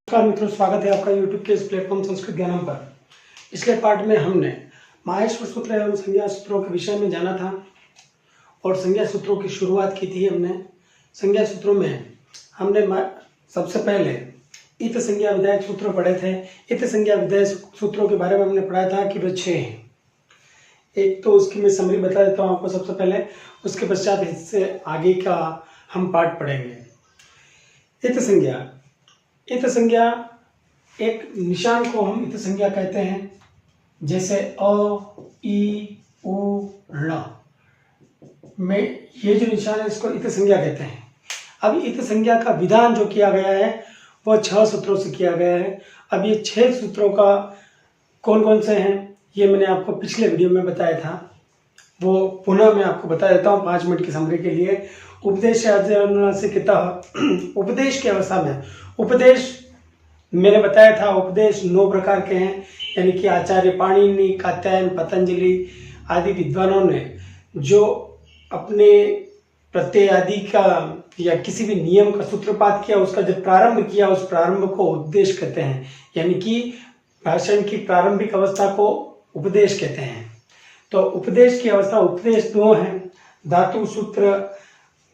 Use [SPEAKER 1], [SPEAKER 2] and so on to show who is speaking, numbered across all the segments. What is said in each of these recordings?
[SPEAKER 1] नमस्कार मित्रों, स्वागत है आपका यूट्यूब के इस प्लेटफॉर्म संस्कृत ज्ञानम पर। पिछले पार्ट में हमने माहेश्वर सूत्र एवं संज्ञा सूत्रों के विषय में जाना था और संज्ञा सूत्रों की शुरुआत की थी हमने। संज्ञा सूत्रों में हमने सबसे पहले इत संज्ञा विधायक सूत्र पढ़े थे। इत संज्ञा विधायक सूत्रों के बारे में हमने पढ़ा था कि वे 6 हैं। एक तो उसकी मैं समरी बता देता हूँ आपको सबसे पहले, उसके पश्चात इससे आगे का हम पार्ट पढ़ेंगे। इत संज्ञा एक निशान को हम इत संज्ञा कहते हैं, जैसे अ, ई, उ, ण में ये जो निशान है इसको इत संज्ञा कहते हैं। अब इत संज्ञा का विधान जो किया गया है वह 6 सूत्रों से किया गया है। अब ये 6 सूत्रों का कौन कौन से हैं ये मैंने आपको पिछले वीडियो में बताया था, वो पुनः मैं आपको बता देता हूँ 5 मिनट की समरी के लिए। उपदेश उपदेश की अवस्था में उपदेश मैंने बताया था, उपदेश 9 प्रकार के हैं, यानी कि आचार्य पाणिनि, कात्यायन, पतंजलि आदि विद्वानों ने जो अपने प्रत्यय आदि का या किसी भी नियम का सूत्रपात किया, उसका जब प्रारंभ किया, उस प्रारंभ को उपदेश कहते हैं, यानी कि भाषण की प्रारंभिक अवस्था को उपदेश कहते हैं। तो उपदेश की अवस्था, उपदेश 2 हैं, धातु, सूत्र,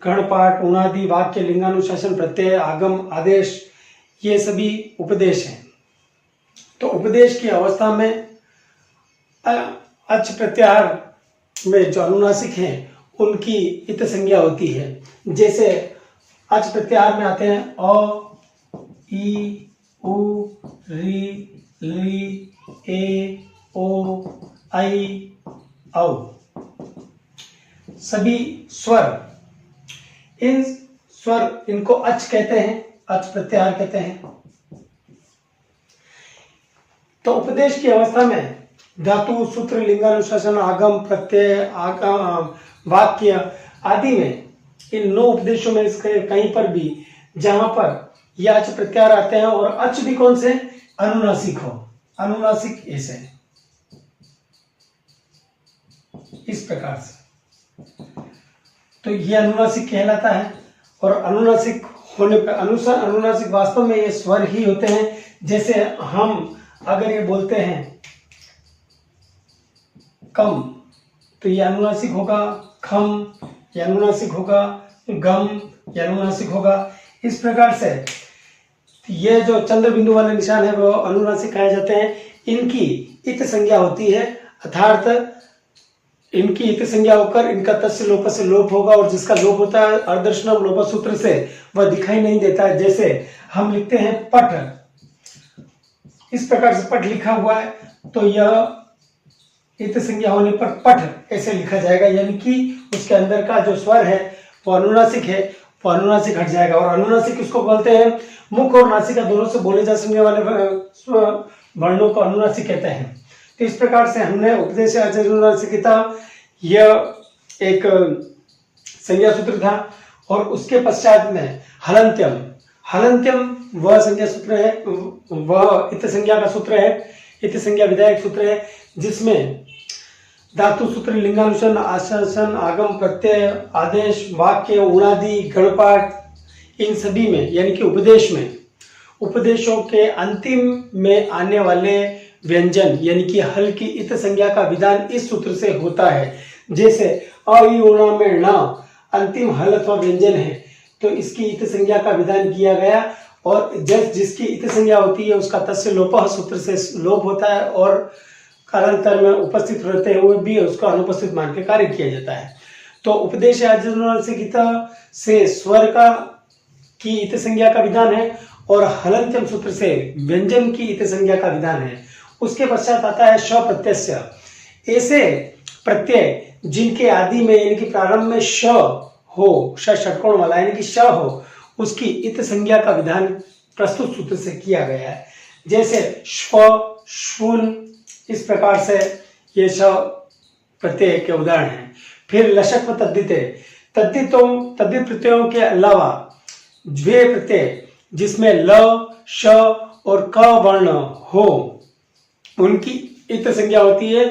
[SPEAKER 1] गणपाठ, उणादि, वाक्य, लिंगानुशासन, प्रत्यय, आगम, आदेश, ये सभी उपदेश हैं। तो उपदेश की अवस्था में अच प्रत्याहार में जो अनुनासिक हैं उनकी इत संज्ञा होती है। जैसे अच प्रत्याहार में आते हैं अ, ई, उ, री, ली, ए, ओ, आई, औ, सभी स्वर। इन स्वर इनको अच कहते हैं, अच प्रत्याहार कहते हैं। तो उपदेश की अवस्था में धातु, सूत्र, लिंगानुशासन, आगम, प्रत्यय, वाक्य आदि में इन 9 उपदेशों में इसके कहीं पर भी जहां पर यह अच प्रत्याहार आते हैं और अच भी कौन से अनुनासिक हो, अनुनासिक ऐसे इस प्रकार से, तो यह अनुनासिक कहलाता है। और अनुनासिक होने पर अनुनासिक वास्तव में ये स्वर ही होते हैं। जैसे हम अगर ये बोलते हैं कम, तो ये अनुनासिक होगा, खम ये अनुनासिक होगा, गम ये अनुनासिक होगा। इस प्रकार से ये जो चंद्र बिंदु वाले निशान है वो अनुनासिक कहे जाते हैं। इनकी इत संज्ञा होती है, अर्थात इनकी इत संज्ञा होकर इनका तस्य लोप से लोप होगा, और जिसका लोप होता है अर्धदर्शनम लोप सूत्र से वह दिखाई नहीं देता है। जैसे हम लिखते हैं पट, इस प्रकार से पट लिखा हुआ है, तो यह इत संज्ञा होने पर पट ऐसे लिखा जाएगा, यानी कि उसके अंदर का जो स्वर है वो अनुनासिक है, वो अनुनासिक हट जाएगा। और अनुनासिक किसको बोलते हैं? मुख और नासिका दोनों से बोले जा सकने वाले वर्णों को अनुनासिक कहते हैं। तो इस प्रकार से हमने उपदेश अनुनासिकता यह एक संज्ञा सूत्र था। और उसके पश्चात में हलंत्यम, हलंत्यम वह संज्ञा सूत्र है, वह इत संज्ञा का सूत्र है, इत संज्ञा विधायक सूत्र है, जिसमें धातु, सूत्र, लिंगानुशासन, आशासन, आगम, प्रत्यय, आदेश, वाक्य, उणादि, गणपाठ इन सभी में, यानी कि उपदेश में, उपदेशों के अंतिम में आने वाले व्यंजन यानी कि हल की इत संज्ञा का विधान इस सूत्र से होता है। जैसे अ, ई, उ, में ण अंतिम हल अथवा व्यंजन है, तो इसकी इत संज्ञा का विधान किया गया। और जिसकी इत संज्ञा होती है उसका तस्य लोपः सूत्र से लोप होता है, और कालांतर में उपस्थित रहते हुए भी उसको अनुपस्थित मान के कार्य किया जाता है। तो उपदेश अनुनासिकता से स्वर का की इत संज्ञा का विधान है, और हलंत्यम सूत्र से व्यंजन की इत संज्ञा का विधान है। उसके पश्चात आता है श प्रत्यय। ऐसे प्रत्यय जिनके आदि में यानी कि प्रारंभ में श हो, ष षटकोण वाला यानी कि श हो, उसकी इत संज्ञा का विधान प्रस्तुत सूत्र से किया गया है। जैसे श्व, श्वुन, इस प्रकार से ये श प्रत्यय के उदाहरण हैं। फिर लशक्व तद्धिते, तद्धित प्रत्ययों के अलावा द्वे प्रत्यय जिसमें ल, श और क वर्ण हो उनकी इत संज्ञा होती है।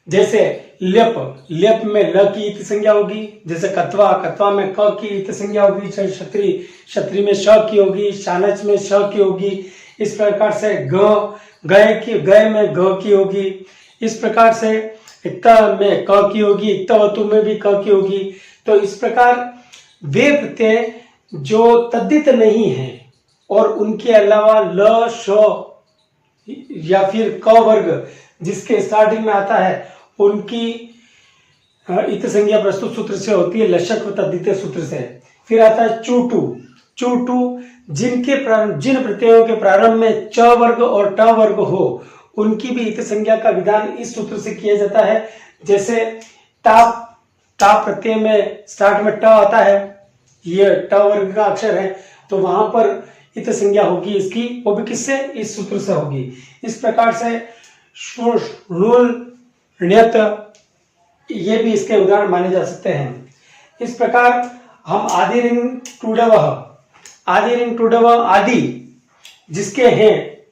[SPEAKER 1] जैसे ल्यप, ल्यप में ल की इत संज्ञा होगी। जैसे कत्वा, कत्वा में क की इत संज्ञा होगी। क्षत्री, क्षत्री में श की होगी। शानच में श की होगी। इस प्रकार से गए में ग की होगी। इस प्रकार से इत में क की होगी, इत्तवतु में भी क की होगी। तो इस प्रकार वे प्रत्यय जो तद्धित नहीं है और उनके अलावा ल, श या फिर क वर्ग जिसके स्टार्टिंग में आता है उनकी इत संज्ञा प्रस्तुत सूत्र से होती है, लशक व तद्धित सूत्र से। फिर आता है चूटू जिन प्रत्ययों के प्रारंभ में च वर्ग और ट वर्ग हो उनकी भी इत संज्ञा का विधान इस सूत्र से किया जाता है। जैसे ताप प्रत्यय में स्टार्ट में ट आता है, ये ट वर्ग का अक्षर है, तो वहां पर इत संज्ञा होगी इसकी, वो भी किससे, इस सूत्र से होगी। इस प्रकार से ण्यत ये भी इसके उदाहरण माने जा सकते हैं। इस प्रकार हम आदि रिंग टूडव आदि जिसके हैं,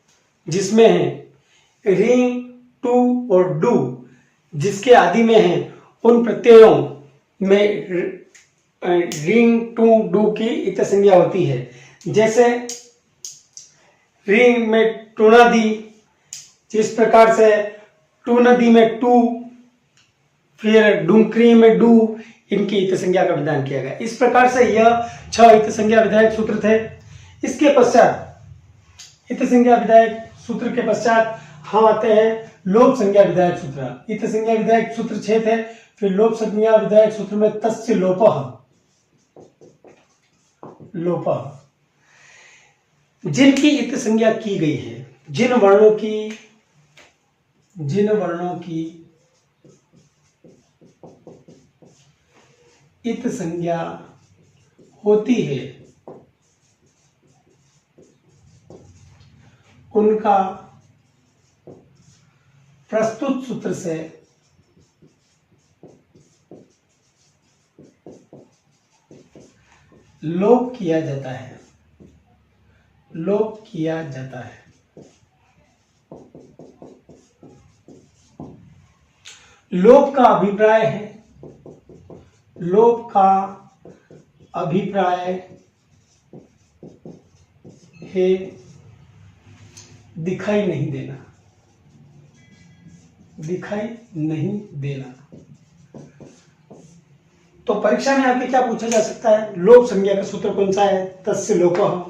[SPEAKER 1] जिसमें है रिंग टू और डू जिसके आदि में है, उन प्रत्ययों में रिंग टू डू की इत संज्ञा होती है। जैसे रिंग में टूनादी, जिस प्रकार से टूनदी में टू, फिर डुंकरी में डू, इनकी इत संज्ञा का विधान किया गया। इस प्रकार से यह 6 इत संज्ञा विधायक सूत्र थे। इसके पश्चात इत संज्ञा विधायक सूत्र के पश्चात हम आते हैं लोप संज्ञा विधायक सूत्र। इत संज्ञा विधायक सूत्र 6 थे। फिर लोप संज्ञा विधायक सूत्र में तस्य लोपः जिनकी इत संज्ञा की गई है, जिन वर्णों की इत संज्ञा होती है उनका प्रस्तुत सूत्र से लोप किया जाता है। लोप का अभिप्राय है दिखाई नहीं देना। तो परीक्षा में आपके क्या पूछा जा सकता है, लोप संज्ञा का सूत्र कौन सा है, तस्य लोपः।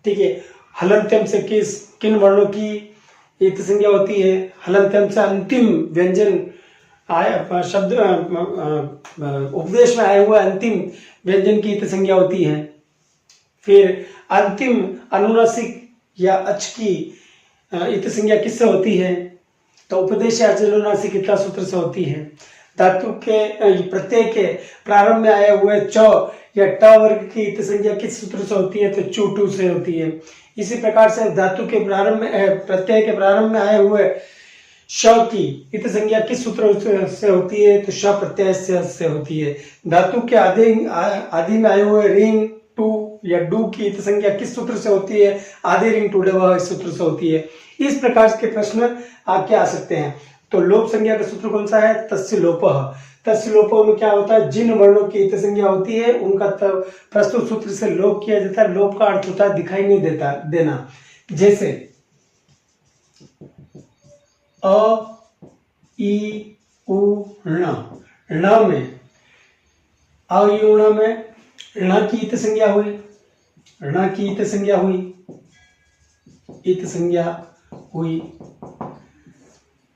[SPEAKER 1] ठीक है, हलंत्यम से किन वर्णों की इत संज्ञा होती है, हलंत्यम से अंतिम व्यंजन शब्द उपदेश में आए हुए अंतिम व्यंजन की इत संज्ञा होती है। फिर अंतिम अनुनासिक या अच की इत संज्ञा किससे होती है, तो उपदेश या अनुनासिक इतना सूत्र से होती है। धातु के प्रत्यय के प्रारंभ में आए हुए च या ट वर्ग की इत संज्ञा किस सूत्र से होती है, तो चूटू से होती है। इसी प्रकार से धातु के प्रारंभ में प्रत्यय के प्रारंभ में आए हुए श की इत संज्ञा किस सूत्र से होती है, तो श प्रत्यय से होती है। धातु के आदि में आए हुए रिंग टू या डू की इत संज्ञा किस सूत्र से होती है, आदि रिंग टू डव इस सूत्र से होती है। इस प्रकार के प्रश्न आपके आ सकते हैं। तो लोप संज्ञा का सूत्र कौन सा है, तस्य लोपः। तस्य लोपः में क्या होता है, जिन वर्णों की इत संज्ञा होती है उनका प्रस्तुत सूत्र से लोप किया जाता है। लोप का अर्थ होता है दिखाई नहीं देना। जैसे अ ई उ ण में अ ई उ ण में ण की इत संज्ञा हुई,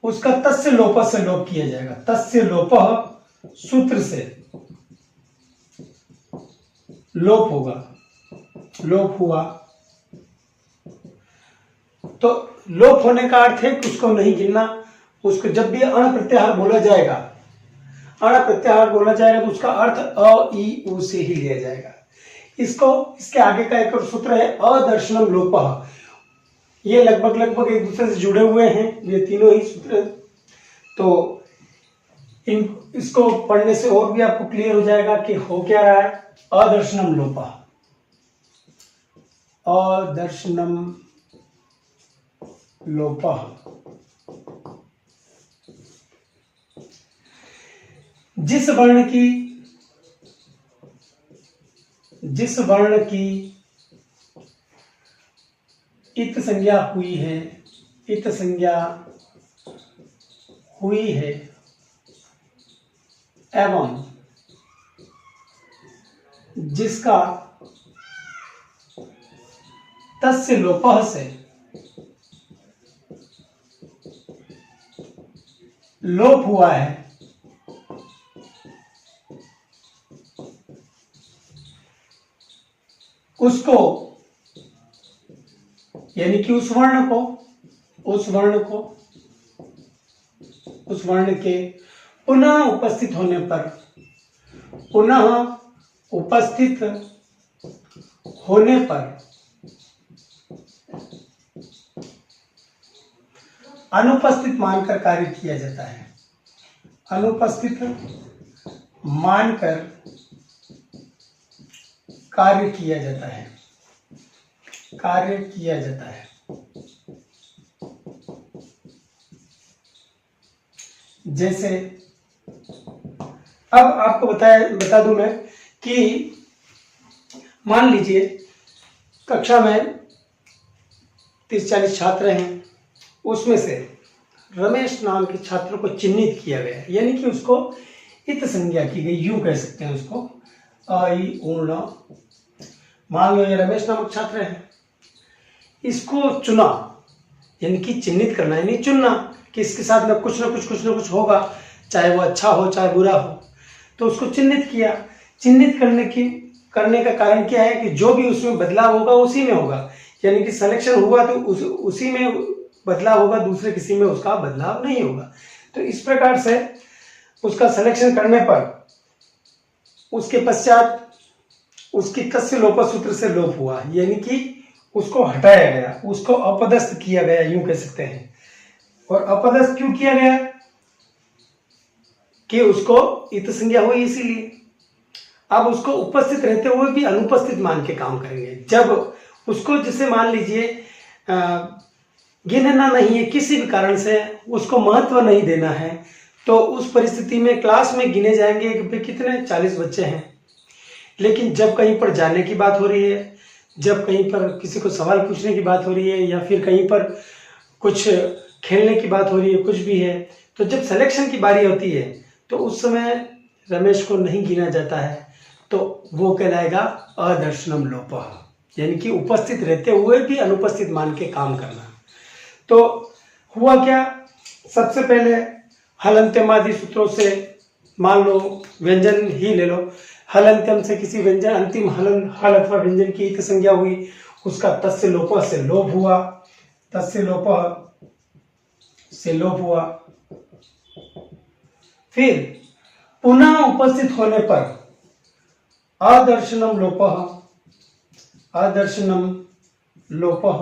[SPEAKER 1] उसका तस्य लोपः से लोप किया जाएगा। तस्य लोपः सूत्र से लोप हुआ। तो लोप होने का अर्थ है कि उसको नहीं गिनना। उसको जब भी अण प्रत्याहार बोला जाएगा तो उसका अर्थ अ ई उ से ही लिया जाएगा। इसके आगे का एक और सूत्र है अदर्शनम लोपः। ये लगभग एक दूसरे से जुड़े हुए हैं ये तीनों ही सूत्र। तो इसको पढ़ने से और भी आपको क्लियर हो जाएगा कि हो क्या रहा है। अदर्शनम लोपः जिस वर्ण की इत संज्ञा हुई है, इत संज्ञा हुई है एवं जिसका तस्य लोपः से लोप हुआ है, उसको यानी कि उस वर्ण के पुनः उपस्थित होने पर, पुनः उपस्थित होने पर अनुपस्थित मानकर कार्य किया जाता है, अनुपस्थित मानकर कार्य किया जाता है, कार्य किया जाता है। जैसे अब आपको बता दूं मैं कि मान लीजिए कक्षा में 30-40 छात्र हैं, उसमें से रमेश नाम के छात्र को चिन्हित किया गया, यानी कि उसको इत संज्ञा की गई, यूं कह सकते हैं उसको आई ऊर्ण। मान लो ये रमेश नामक छात्र है, इसको चुना, यानी कि चिन्हित करना यानी चुनना कि इसके साथ में कुछ ना कुछ होगा, चाहे वो अच्छा हो चाहे बुरा हो, तो उसको चिन्हित किया। चिन्हित करने का कारण क्या है कि जो भी उसमें बदलाव होगा उसी में होगा, यानी कि सिलेक्शन हुआ तो उसी में बदलाव होगा, दूसरे किसी में उसका बदलाव नहीं होगा। तो इस प्रकार से उसका सिलेक्शन करने पर उसके पश्चात उसकी तस्य लोप सूत्र से लोप हुआ, यानी कि उसको हटाया गया, उसको अपदस्थ किया गया, यूं कह सकते हैं। और अपदस्थ क्यों किया गया कि उसको इत संज्ञा हुई इसीलिए। अब उसको उपस्थित रहते हुए भी अनुपस्थित मान के काम करेंगे। जब उसको जैसे मान लीजिए गिनना नहीं है, किसी भी कारण से उसको महत्व नहीं देना है, तो उस परिस्थिति में क्लास में गिने जाएंगे कि कितने 40 बच्चे हैं। लेकिन जब कहीं पर जाने की बात हो रही है, जब कहीं पर किसी को सवाल पूछने की बात हो रही है, या फिर कहीं पर कुछ खेलने की बात हो रही है, कुछ भी है, तो जब सिलेक्शन की बारी होती है तो उस समय रमेश को नहीं गिना जाता है, तो वो कहलाएगा अदर्शनम लोपः, यानी कि उपस्थित रहते हुए भी अनुपस्थित मान के काम करना। तो हुआ क्या, सबसे पहले हल अंत्यम आदि सूत्रों से मान लो व्यंजन ही ले लो, हल अंत्यम से किसी व्यंजन अंतिम हल अथवा व्यंजन की इत संज्ञा हुई, उसका तस्य लोपः से लोप हुआ, तस्य लोपः से लोप हुआ। फिर पुनः उपस्थित होने पर अदर्शनम लोपः, अदर्शनम लोपः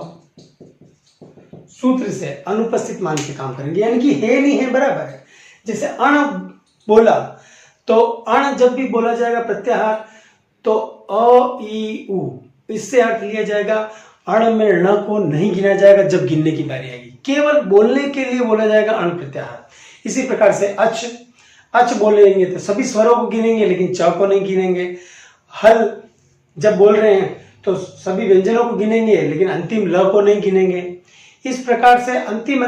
[SPEAKER 1] सूत्र से अनुपस्थित मान के काम करेंगे, यानी कि है नहीं है बराबर है। जैसे अण बोला तो अण जब भी बोला जाएगा प्रत्याहार तो अ ई उ, इससे अर्थ लिया जाएगा अण में ण को नहीं गिना जाएगा, जब गिनने की बारी आएगी केवल बोलने के लिए बोला जाएगा अण प्रत्याहार। इसी प्रकार से अच बोलेंगे तो सभी स्वरों को गिनेंगे लेकिन च को नहीं गिनेंगे। हल जब बोल रहे हैं तो सभी व्यंजनों को गिनेंगे लेकिन अंतिम ल को नहीं गिनेंगे। इस प्रकार से अंतिम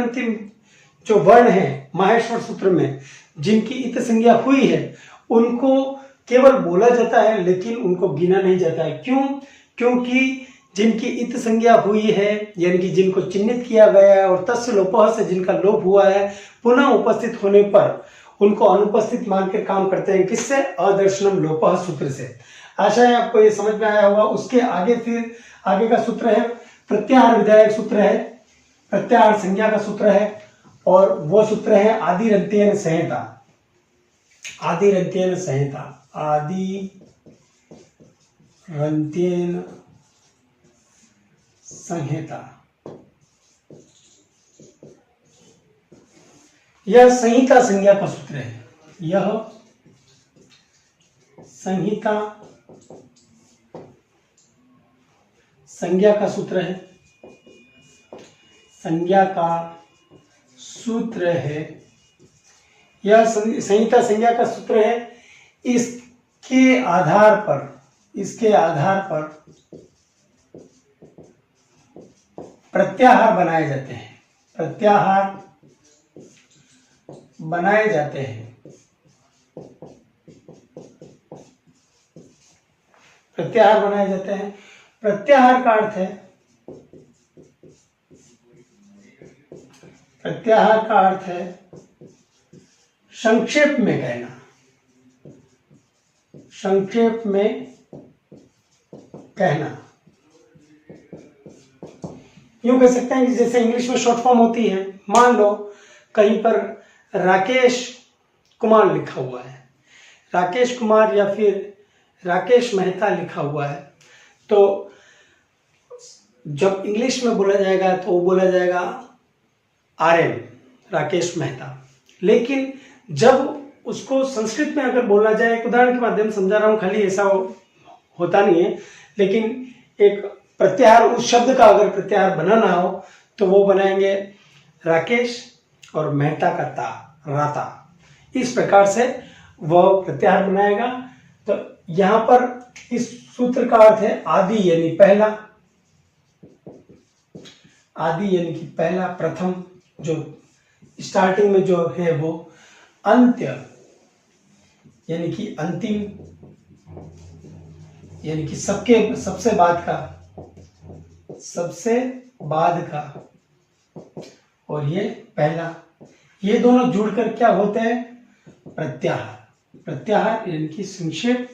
[SPEAKER 1] जो वर्ण है माहेश्वर सूत्र में जिनकी इत संज्ञा हुई है उनको केवल बोला जाता है लेकिन उनको गिना नहीं जाता है। क्यों? क्योंकि जिनकी इत संज्ञा हुई है यानी कि जिनको चिन्हित किया गया है और तस्य लोपः से जिनका लोप हुआ है, पुनः उपस्थित होने पर उनको अनुपस्थित मानकर काम करते हैं। किससे? अदर्शनम लोपः सूत्र से। आशा है आपको ये समझ में आया होगा। उसके आगे फिर आगे का सूत्र है प्रत्याहार विधायक सूत्र है, प्रत्याहार संज्ञा का सूत्र है और वो सूत्र है आदिरंत्येन संहिता। आदिरंत्येन संहिता, आदिरंत्येन संहिता, यह संहिता संज्ञा का सूत्र है। यह संहिता संज्ञा का सूत्र है, संज्ञा का सूत्र है। यह संहिता संज्ञा का सूत्र है। इसके आधार पर प्रत्याहार बनाए जाते हैं, प्रत्याहार बनाए जाते हैं। प्रत्याहार बनाए जाते हैं। प्रत्याहार का अर्थ है, प्रत्याहार का अर्थ है संक्षेप में कहना, संक्षेप में कहना। यूं कह सकते हैं कि जैसे इंग्लिश में शॉर्ट फॉर्म होती है, मान लो कहीं पर राकेश कुमार लिखा हुआ है, राकेश कुमार या फिर राकेश मेहता लिखा हुआ है, तो जब इंग्लिश में बोला जाएगा तो वो बोला जाएगा RM, राकेश मेहता। लेकिन जब उसको संस्कृत में अगर बोला जाए, एक उदाहरण के माध्यम से समझा रहा हूँ, खाली ऐसा होता नहीं है, लेकिन एक प्रत्याहार, उस शब्द का अगर प्रत्याहार बनाना हो तो वो बनाएंगे राकेश और मेहता का ता, राता। इस प्रकार से वह प्रत्याहार बनाएगा। तो यहां पर इस सूत्र का अर्थ है आदि यानी पहला, आदि यानी कि पहला, प्रथम, जो स्टार्टिंग में जो है वो, अंत्य यानी कि अंतिम, यानी कि सबसे बाद का, सबसे बाद का, और ये पहला, ये दोनों जुड़कर क्या होते हैं? प्रत्याहार। प्रत्याहार यानी कि संक्षेप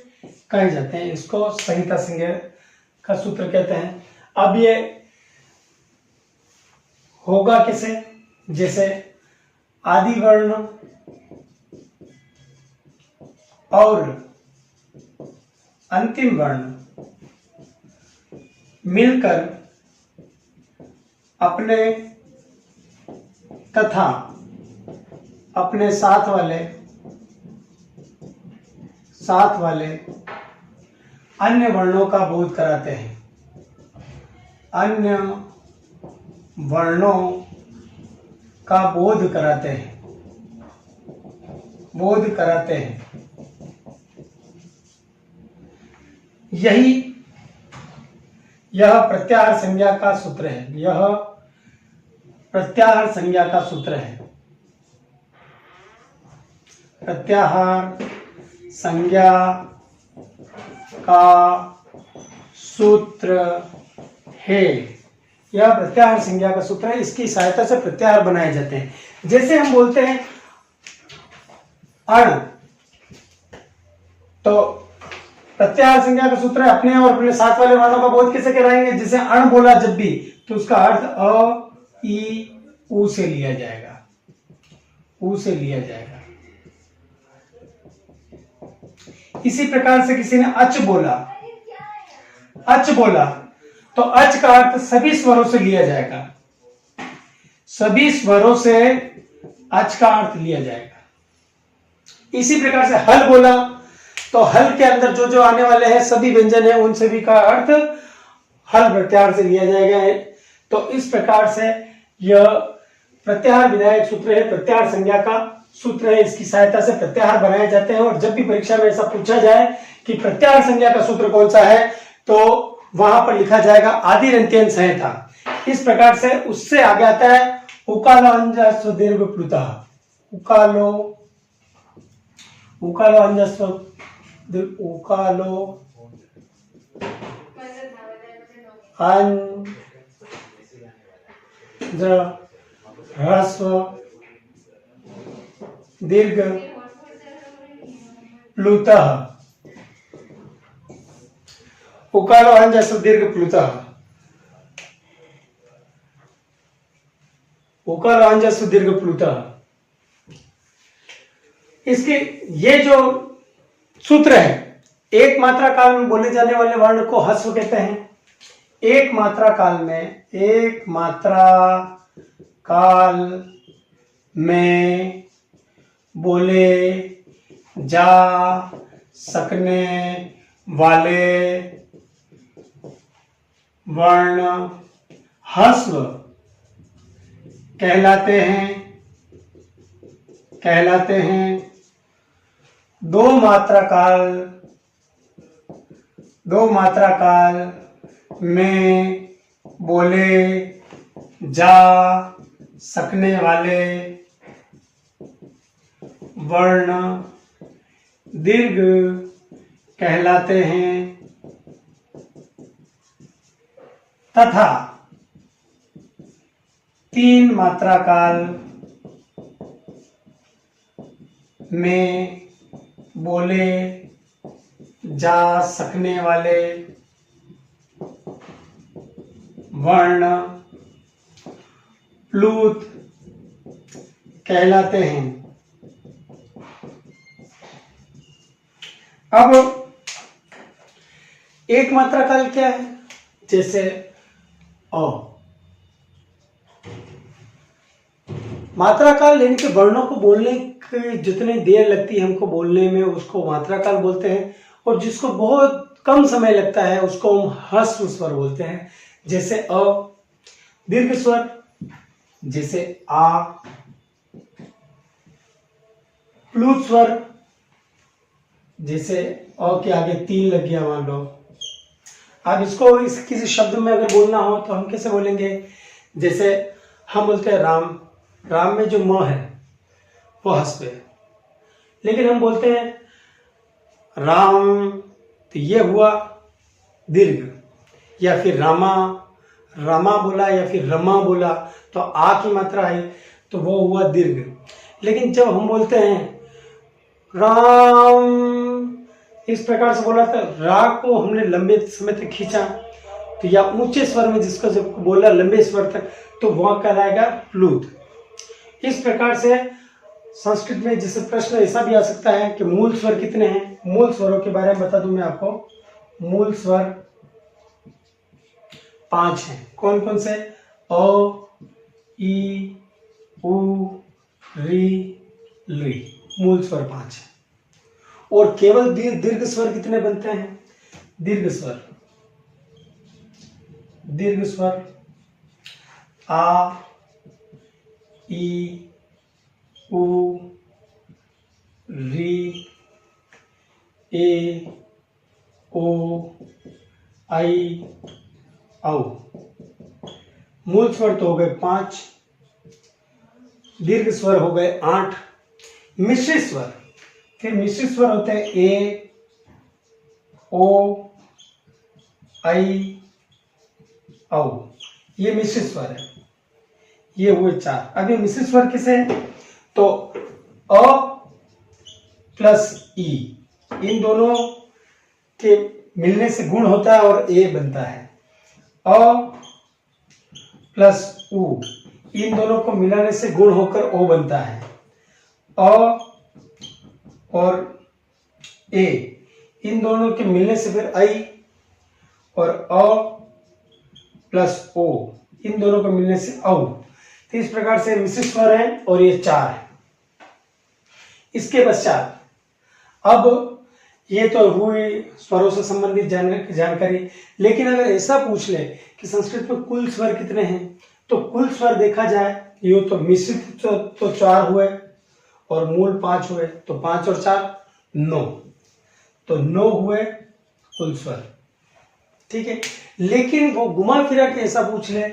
[SPEAKER 1] कहे जाते हैं, इसको संहिता संज्ञा का सूत्र कहते हैं। अब ये होगा कैसे? जैसे आदि वर्ण और अंतिम वर्ण मिलकर अपने तथा अपने साथ वाले अन्य वर्णों का बोध कराते हैं, अन्य वर्णों का बोध कराते हैं, बोध कराते हैं। यह प्रत्याहार संज्ञा का सूत्र है, यह प्रत्याहार संज्ञा का सूत्र है, प्रत्याहार संज्ञा का सूत्र है। यह प्रत्याहार संज्ञा का सूत्र है, इसकी सहायता से प्रत्याहार बनाए जाते हैं। जैसे हम बोलते हैं अण, तो प्रत्याहार संज्ञा का सूत्र है अपने और अपने साथ वाले वर्णों का बोध कैसे कराएंगे? जैसे अण बोला जब भी, तो उसका अर्थ अ, ई, उ से लिया जाएगा, उ से लिया जाएगा। इसी प्रकार से किसी ने अच बोला, अच बोला, तो अच का अर्थ सभी स्वरों से लिया जाएगा, सभी स्वरों से अच का अर्थ लिया जाएगा। इसी प्रकार से हल बोला, तो हल के अंदर जो जो आने वाले हैं सभी व्यंजन है, उन सभी का अर्थ हल प्रत्याहार से लिया जाएगा। तो इस प्रकार से यह प्रत्याहार विधायक सूत्र है, प्रत्याहार संज्ञा का सूत्र है, इसकी सहायता से प्रत्याहार बनाए जाते हैं। और जब भी परीक्षा में ऐसा पूछा जाए कि प्रत्याहार संज्ञा का सूत्र कौन सा है, तो वहां पर लिखा जाएगा आदि रंत्यन संहिता। इस प्रकार से उससे आगे आता है उकालो अंजस्व दीर्घ प्लुतः, उकालो, उकालो अंजस्व, उकालो अंज ह्रस्व दीर्घ प्लुतः, उकालो अंजस्व दीर्घ प्लुतः, उकालो अंजस्व दीर्घ प्लुतः। इसके ये जो सूत्र है, एक मात्रा काल में बोले जाने वाले वर्ण को ह्रस्व कहते हैं। एक मात्रा काल में, एक मात्रा काल में बोले जा सकने वाले वर्ण ह्रस्व कहलाते हैं, कहलाते हैं। दो मात्रा काल में बोले जा सकने वाले वर्ण दीर्घ कहलाते हैं तथा 3 मात्रा काल में बोले जा सकने वाले वर्ण प्लूत कहलाते हैं। अब एक मात्रा काल क्या है? जैसे अ, मात्रा काल यानी कि वर्णों को बोलने के जितने देर लगती है हमको बोलने में उसको मात्रा काल बोलते हैं, और जिसको बहुत कम समय लगता है उसको हम ह्रस्व स्वर बोलते हैं। जैसे अ, दीर्घ स्वर जैसे आ, प्लूत स्वर जैसे अ के आगे 3 लग गया मान लो। अब इसको इस किसी शब्द में अगर बोलना हो तो हम कैसे बोलेंगे? जैसे हम बोलते हैं राम, राम में जो म है वो हस्व है, लेकिन हम बोलते हैं राम तो ये हुआ दीर्घ, या फिर रामा, रामा बोला या फिर रमा बोला तो आ की मात्रा आई तो वो हुआ दीर्घ। लेकिन जब हम बोलते हैं राम इस प्रकार से बोला था, रा को हमने लंबे समय तक खींचा तो या ऊंचे स्वर में जिसको जब बोला लंबे स्वर तक तो वह कहलाएगा प्लूत। इस प्रकार से संस्कृत में जैसे प्रश्न ऐसा भी आ सकता है कि मूल स्वर कितने हैं। मूल स्वरों के बारे में बता दूं मैं आपको। मूल स्वर 5 हैं। कौन कौन से? अ, ई, उ, री, ली। मूल स्वर 5 है। और केवल दीर्घ स्वर कितने बनते हैं? दीर्घ स्वर आ, ई, उ, री, ए, ओ, आई, औ। मूल स्वर तो हो गए 5, दीर्घ स्वर हो गए 8। मिश्रित स्वर, फिर मिश्रित स्वर होते हैं ए, ओ, आई, औ। ये मिश्रित स्वर है, ये हुए 4। अब ये मिश्रित स्वर किसे है? तो अ प्लस ई, इन दोनों के मिलने से गुण होता है और ए बनता है। अ प्लस उ, इन दोनों को मिलाने से गुण होकर ओ बनता है। अ और ए, इन दोनों के मिलने से फिर आई, और अ प्लस ओ, इन दोनों को मिलने से औ। तो इस प्रकार से मिश्रित स्वर है और ये 4 है। इसके पश्चात अब ये तो हुई स्वरों से संबंधित जानकारी। लेकिन अगर ऐसा पूछ ले कि संस्कृत में कुल स्वर कितने हैं, तो कुल स्वर देखा जाए ये तो मिश्रित तो 4 हुए और मूल 5 हुए, तो 5 और 4 9, तो 9 हुए कुल स्वर। ठीक है। लेकिन वो घुमा फिरा के ऐसा पूछ ले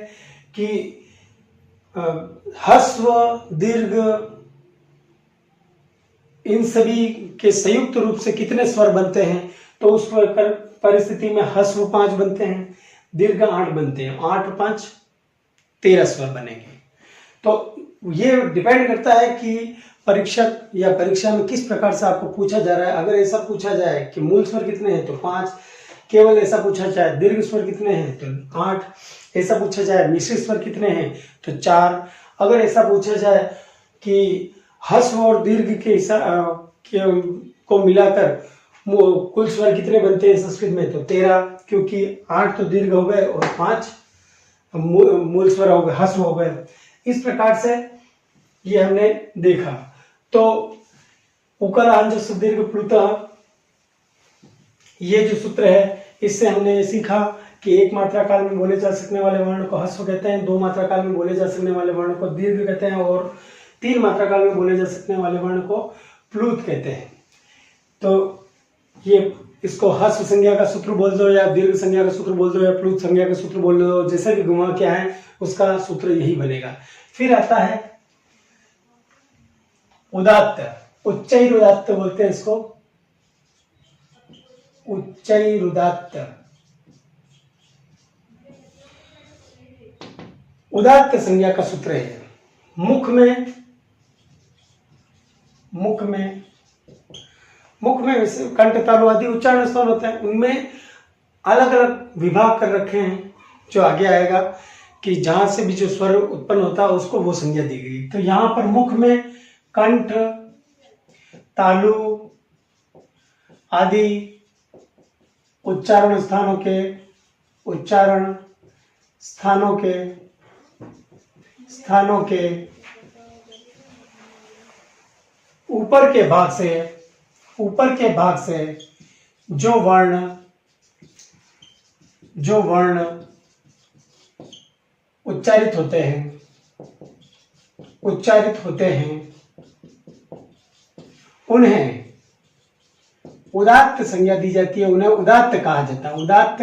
[SPEAKER 1] कि ह्रस्व दीर्घ इन सभी के संयुक्त रूप से कितने स्वर बनते हैं, तो उस परिस्थिति में ह्रस्व 5 बनते हैं, दीर्घ 8 बनते हैं। 8 और 5 13 स्वर बनेंगे। तो ये डिपेंड करता है कि परीक्षक या परीक्षा में किस प्रकार से आपको पूछा जा रहा है। अगर ऐसा पूछा जाए कि मूल स्वर कितने हैं तो 5, केवल ऐसा पूछा जाए दीर्घ स्वर कितने हैं तो 8, ऐसा पूछा जाए मिश्रित स्वर कितने हैं तो 4, अगर ऐसा पूछा जाए कि ह्रस्व और दीर्घ के को मिलाकर कुल स्वर कितने बनते हैं संस्कृत में तो 13, क्योंकि 8 तो दीर्घ हो गए और 5 मूल स्वर हो गए, ह्रस्व हो गए। इस प्रकार से ये हमने देखा। तो उकार अंजस दीर्घ प्लुतः, ये जो सूत्र है इससे हमने सीखा कि एक मात्रा काल में बोले जा सकने वाले वर्ण को ह्रस्व कहते हैं, 2 मात्रा काल में बोले जा सकने वाले वर्ण को दीर्घ कहते हैं, और 3 मात्रा काल में बोले जा सकने वाले वर्ण को प्लूत कहते हैं। तो ये इसको ह्रस्व संज्ञा का सूत्र बोल दो या दीर्घ संज्ञा का सूत्र बोल दो या प्लुत संज्ञा का सूत्र बोल दो, जैसे भी घुमा क्या है उसका सूत्र यही बनेगा। फिर आता है उदात्त, उच्चैरुदात्त बोलते हैं इसको, उच्चैरुदात्त। उदात्त संज्ञा का सूत्र है मुख में कंठ तालु आदि उच्चारण स्थान होते हैं, उनमें अलग अलग विभाग कर रखे हैं, जो आगे आएगा कि जहां से भी जो स्वर उत्पन्न होता है उसको वो संज्ञा दी गई। तो यहां पर मुख में कंठ तालु आदि उच्चारण स्थानों के ऊपर के भाग से जो वर्ण उच्चारित होते हैं उन्हें उदात्त संज्ञा दी जाती है, उन्हें उदात्त कहा जाता है, उदात्त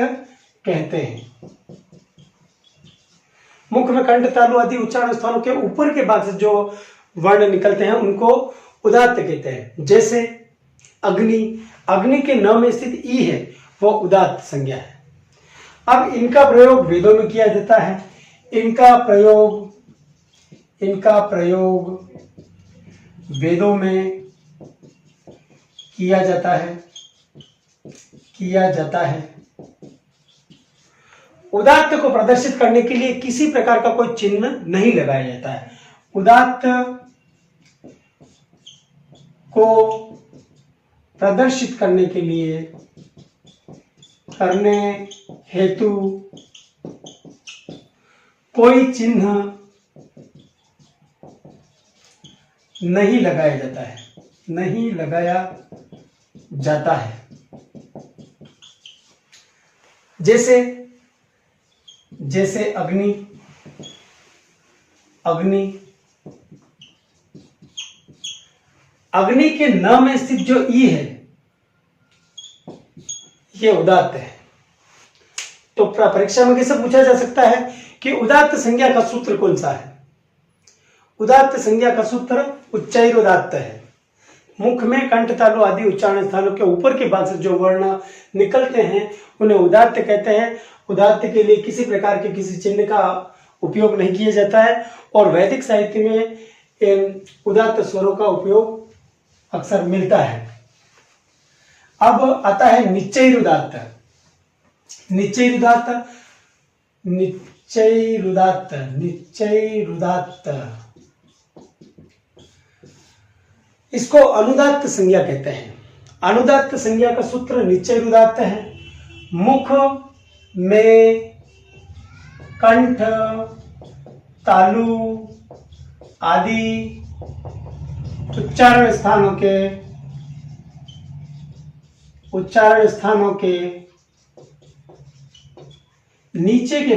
[SPEAKER 1] कहते हैं। मुख में कंठ तालु आदि उच्चारण स्थानों के ऊपर के भाग से जो वर्ण निकलते हैं उनको उदात्त कहते हैं। जैसे अग्नि के न में स्थित ई है वो उदात्त संज्ञा है। अब इनका प्रयोग वेदों में किया जाता है, इनका प्रयोग वेदों में किया जाता है। उदात्त को प्रदर्शित करने के लिए किसी प्रकार का कोई चिन्ह नहीं लगाया जाता है। उदात्त को प्रदर्शित करने हेतु कोई चिन्ह नहीं लगाया जाता है। जैसे अग्नि के न में स्थित जो ई है ये उदात्त है। तो परीक्षा में कैसे पूछा जा सकता है कि उदात्त संज्ञा का सूत्र कौन सा है? उदात्त संज्ञा का सूत्र उच्चैरुदात्त है। मुख में कंठ तालु आदि उच्चारण स्थानों के ऊपर के भाग से जो वर्ण निकलते हैं उन्हें उदात्त कहते हैं। उदात्त के लिए किसी प्रकार के किसी चिन्ह का उपयोग नहीं किया जाता है और वैदिक साहित्य में इन उदात्त स्वरों का उपयोग अक्सर मिलता है। अब आता है निश्चैरुदात्त। इसको अनुदात्त संज्ञा कहते हैं। अनुदात्त संज्ञा का सूत्र निश्चैरुदात्त है। मुख में कंठ तालु आदि उच्चारण स्थानों के नीचे के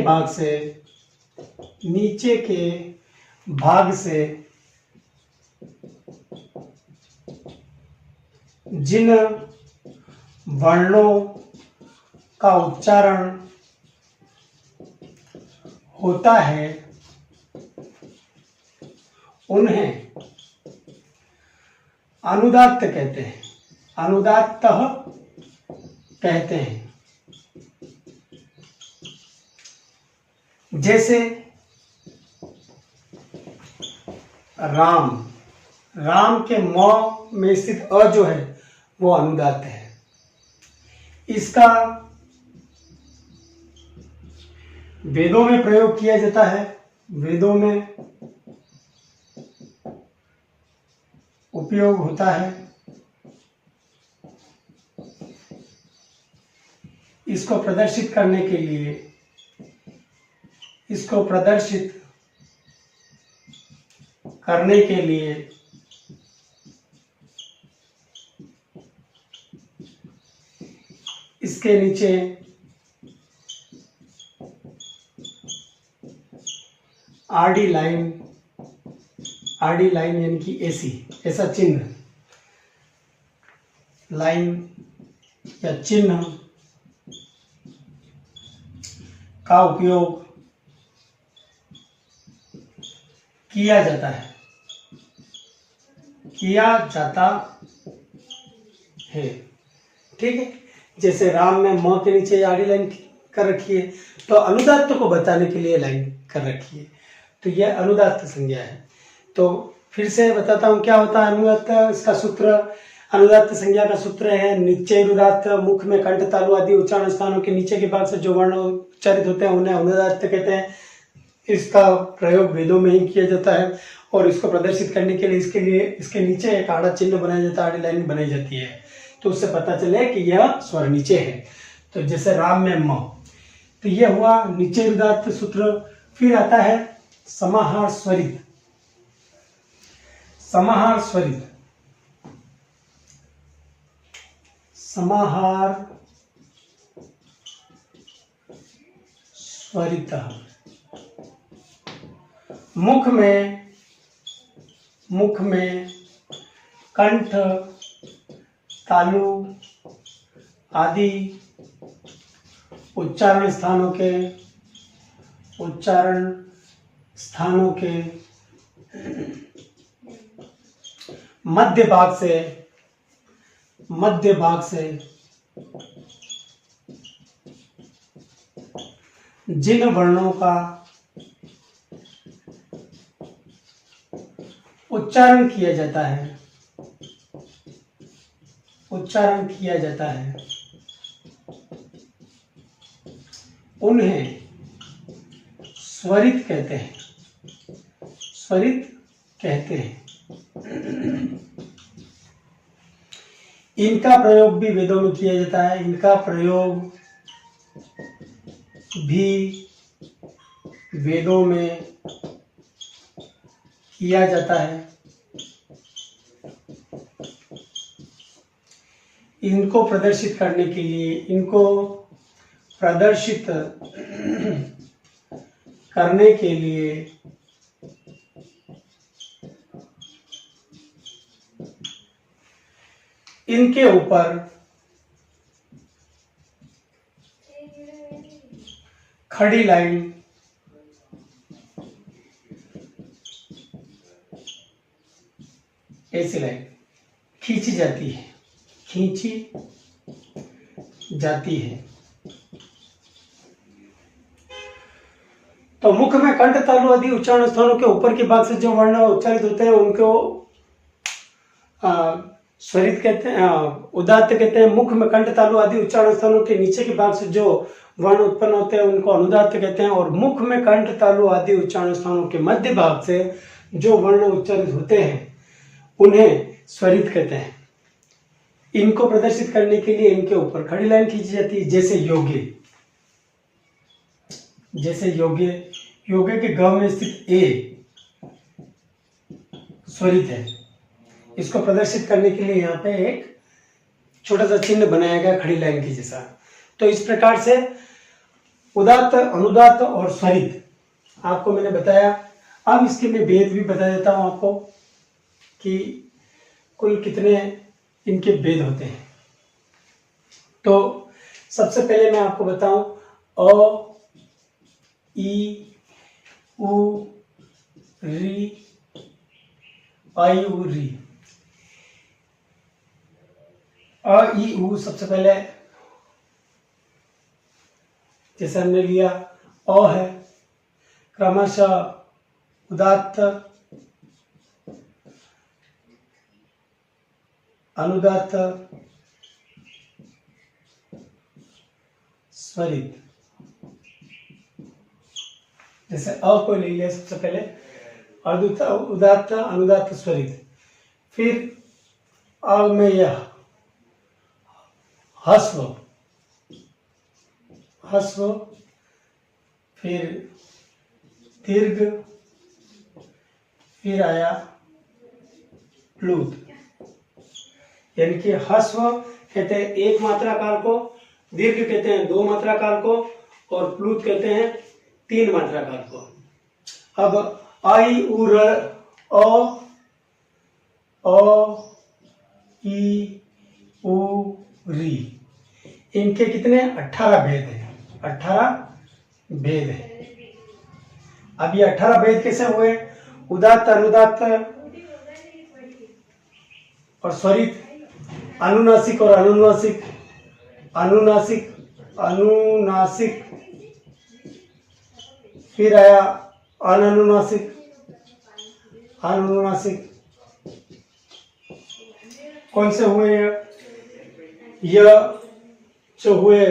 [SPEAKER 1] भाग से जिन वर्णों का उच्चारण होता है उन्हें अनुदात्त कहते हैं। अनुदात्तः कहते हैं। जैसे राम के म में स्थित अ जो है वो अनुदात्त है। इसका वेदों में प्रयोग किया जाता है। वेदों में उपयोग होता है। इसको प्रदर्शित करने के लिए इसके नीचे आरडी लाइन यानी कि ऐसा चिन्ह लाइन या चिन्ह का उपयोग किया जाता है, ठीक है। जैसे राम में म के नीचे आड़ी लाइन कर रखी है, तो अनुदात्त को बताने के लिए लाइन कर रखी है, तो यह अनुदात्त संज्ञा है। तो फिर से बताता हूँ क्या होता है अनुदात्त, इसका सूत्र। अनुदात्त संज्ञा का सूत्र है निश्चयानुदात्त, मुख में कंठ तालु आदि उच्चारण स्थानों के नीचे के भाग से जो वर्ण उच्चारित होते हैं उन्हें अनुदात्त कहते हैं। इसका प्रयोग वेदों में ही किया जाता है और इसको प्रदर्शित करने के लिए इसके नीचे एक आड़ा चिन्ह बनाया जाता है, आड़ी लाइन बनाई जाती है, तो उससे पता चले कि यह स्वर नीचे है। तो जैसे राम में म, तो यह हुआ निश्चयानुदात्त सूत्र। फिर आता है समाहार स्वरित। समाहार स्वरित, समाहार स्वरितः, मुख में कंठ तालु आदि उच्चारण स्थानों के मध्य भाग से जिन वर्णों का उच्चारण किया जाता है उन्हें स्वरित कहते हैं। इनका प्रयोग भी वेदों में किया जाता है, इनका प्रयोग भी वेदों में किया जाता है। इनको प्रदर्शित करने के लिए, इनको प्रदर्शित करने के लिए इनके ऊपर खड़ी लाइन ऐसी लाइन खींची जाती है। तो मुख में कंठ तालु आदि उच्चारण स्थानों के ऊपर के भाग से जो वर्ण उच्चारित होते हैं उनको स्वरित कहते हैं, उदात्त कहते हैं। मुख में कंठ तालु आदि उच्चारण स्थानों के नीचे के भाग से जो वर्ण उत्पन्न होते हैं उनको अनुदात्त कहते हैं। और मुख में कंठ तालु आदि उच्चारण स्थानों के मध्य भाग से जो वर्ण उच्चारित होते हैं उन्हें स्वरित कहते हैं। इनको प्रदर्शित करने के लिए इनके ऊपर खड़ी लाइन खींची जाती है। जैसे योगे के ग में स्थित ए स्वरित है, इसको प्रदर्शित करने के लिए यहाँ पे एक छोटा सा चिन्ह बनाया गया खड़ी लाइन की जैसा। तो इस प्रकार से उदात्त, अनुदात्त और स्वरित आपको मैंने बताया। अब इसके मैं भेद भी बता देता हूँ आपको कि कुल कितने इनके भेद होते हैं। तो सबसे पहले मैं आपको बताऊं अ, ई, उ, री, आई, उ, री। अ, ई, उ सबसे पहले जैसे हमने लिया अ है, क्रमशः उदात्त, अनुदात्त, स्वरित। जैसे अ को ले लिया सबसे पहले, उदात्त, अनुदात्त, स्वरित। फिर अ में यह हस्व, फिर दीर्घ, फिर आया प्लूत। यानी कि हस्व कहते हैं एक मात्रा काल को, दीर्घ कहते हैं दो मात्रा काल को, और प्लूत कहते हैं तीन मात्रा काल को। अब आई उ र, अ, ई, उ, री, इनके कितने 18 भेद हैं, 18 भेद हैं। अब ये 18 भेद कैसे हुए? उदात्त, अनुदात्त और स्वरित, अनुनासिक और अनुनासिक, अनुनासिक, अनुनासिक, फिर आया अननुनासिक, अनुनासिक। कौन से हुए? यह जो हुए